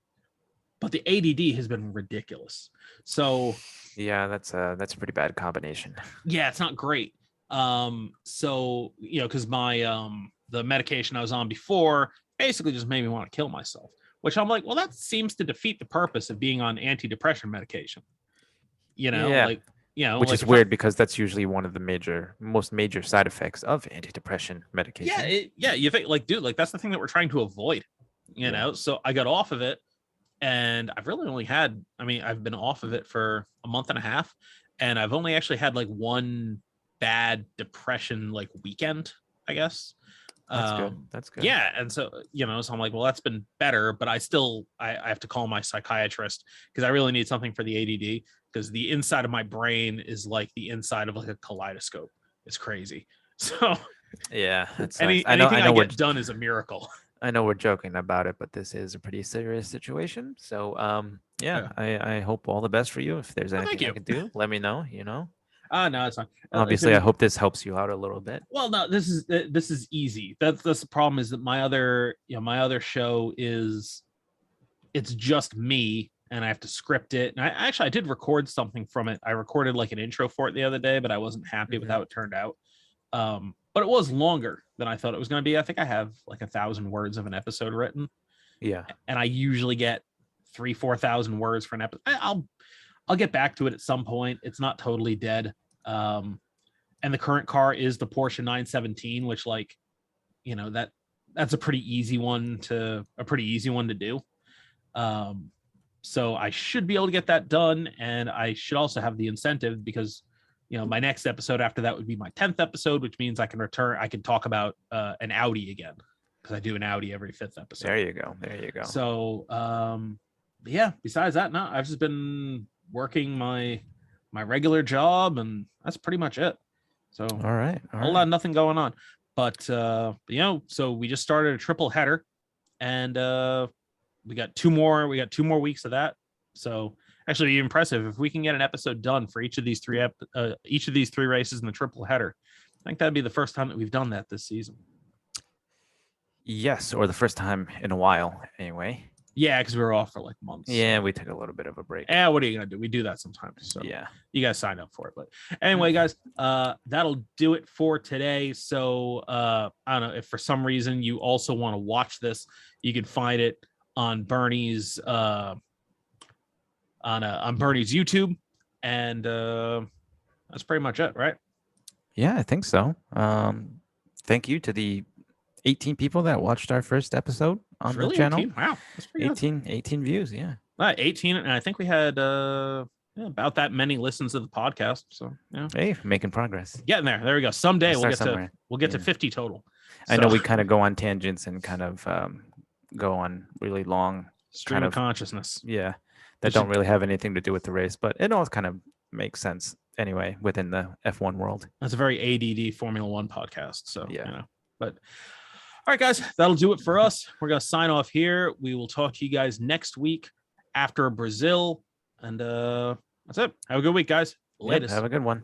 but the ADD has been ridiculous. So Yeah, that's a pretty bad combination. yeah, it's not great. So because my the medication I was on before basically just made me want to kill myself, which I'm like, well, that seems to defeat the purpose of being on antidepressant medication. Yeah, Like which like is if I weird because that's usually one of the most major side effects of antidepressant yeah, medications. you think like, dude, like that's the thing that we're trying to avoid, Yeah, So I got off of it, and I've really only had, I mean, I've been off of it for a month and a half, and I've only actually had like one bad depression like weekend, I guess. that's good. That's good. Yeah, and so so I'm like, well, that's been better, but I have to call my psychiatrist because I really need something for the ADD, because the inside of my brain is like the inside of like a kaleidoscope. It's crazy. So Yeah, that sucks. anything I get done is a miracle. I know we're joking about it, but this is a pretty serious situation. So, yeah, Yeah. I hope all the best for you. If there's Well, thank anything I you. can do, let me know. No, it's fine. Obviously, I hope this helps you out a little bit. Well, no, this is easy. That's the problem, is that my other show is, it's just me, and I have to script it. And I did record something from it. I recorded like an intro for it the other day, but I wasn't happy with how it turned out. But it was longer than I thought it was going to be. I think I have like 1,000 words of an episode written, Yeah, and I usually get 3,000-4,000 words for an episode. I'll get back to it at some point. It's not totally dead. And the current car is the Porsche 917, which, like, that's a pretty easy one to do. So I should be able to get that done, and I should also have the incentive, because my next episode after that would be my 10th episode, which means I can talk about an Audi again, because I do an Audi every 5th episode. there you go. So yeah, besides that, no, I've just been working my regular job, and that's pretty much it. So All right, a whole lot, nothing going on. But so we just started a triple header, and we got two more weeks of that. So actually, it'd be impressive if we can get an episode done for each of these three races in the triple header. I think that'd be the first time that we've done that this season. Yes, or the first time in a while, anyway. Yeah, because we were off for like months. Yeah, we took a little bit of a break. Yeah, what are you gonna do? We do that sometimes. So yeah, you guys sign up for it. But anyway, guys, that'll do it for today. So I don't know if for some reason you also want to watch this, you can find it on Bernie's on Bernie's YouTube, and that's pretty much it, right? Yeah, I think so. Thank you to the 18 people that watched our first episode on the channel. 18? Wow, that's pretty 18 views, yeah. 18, and I think we had about that many listens to the podcast. So yeah, hey, making progress. Getting there. There we go. Someday we'll get to 50 total. I know we kind of go on tangents and kind of go on really long stream of consciousness. Yeah, that don't really have anything to do with the race, but it all kind of makes sense anyway within the F1 world. That's a very ADD Formula One podcast. So yeah, but all right, guys, that'll do it for us. We're gonna sign off here. We will talk to you guys next week after Brazil, and that's it. Have a good week, guys. Latest. Have a good one.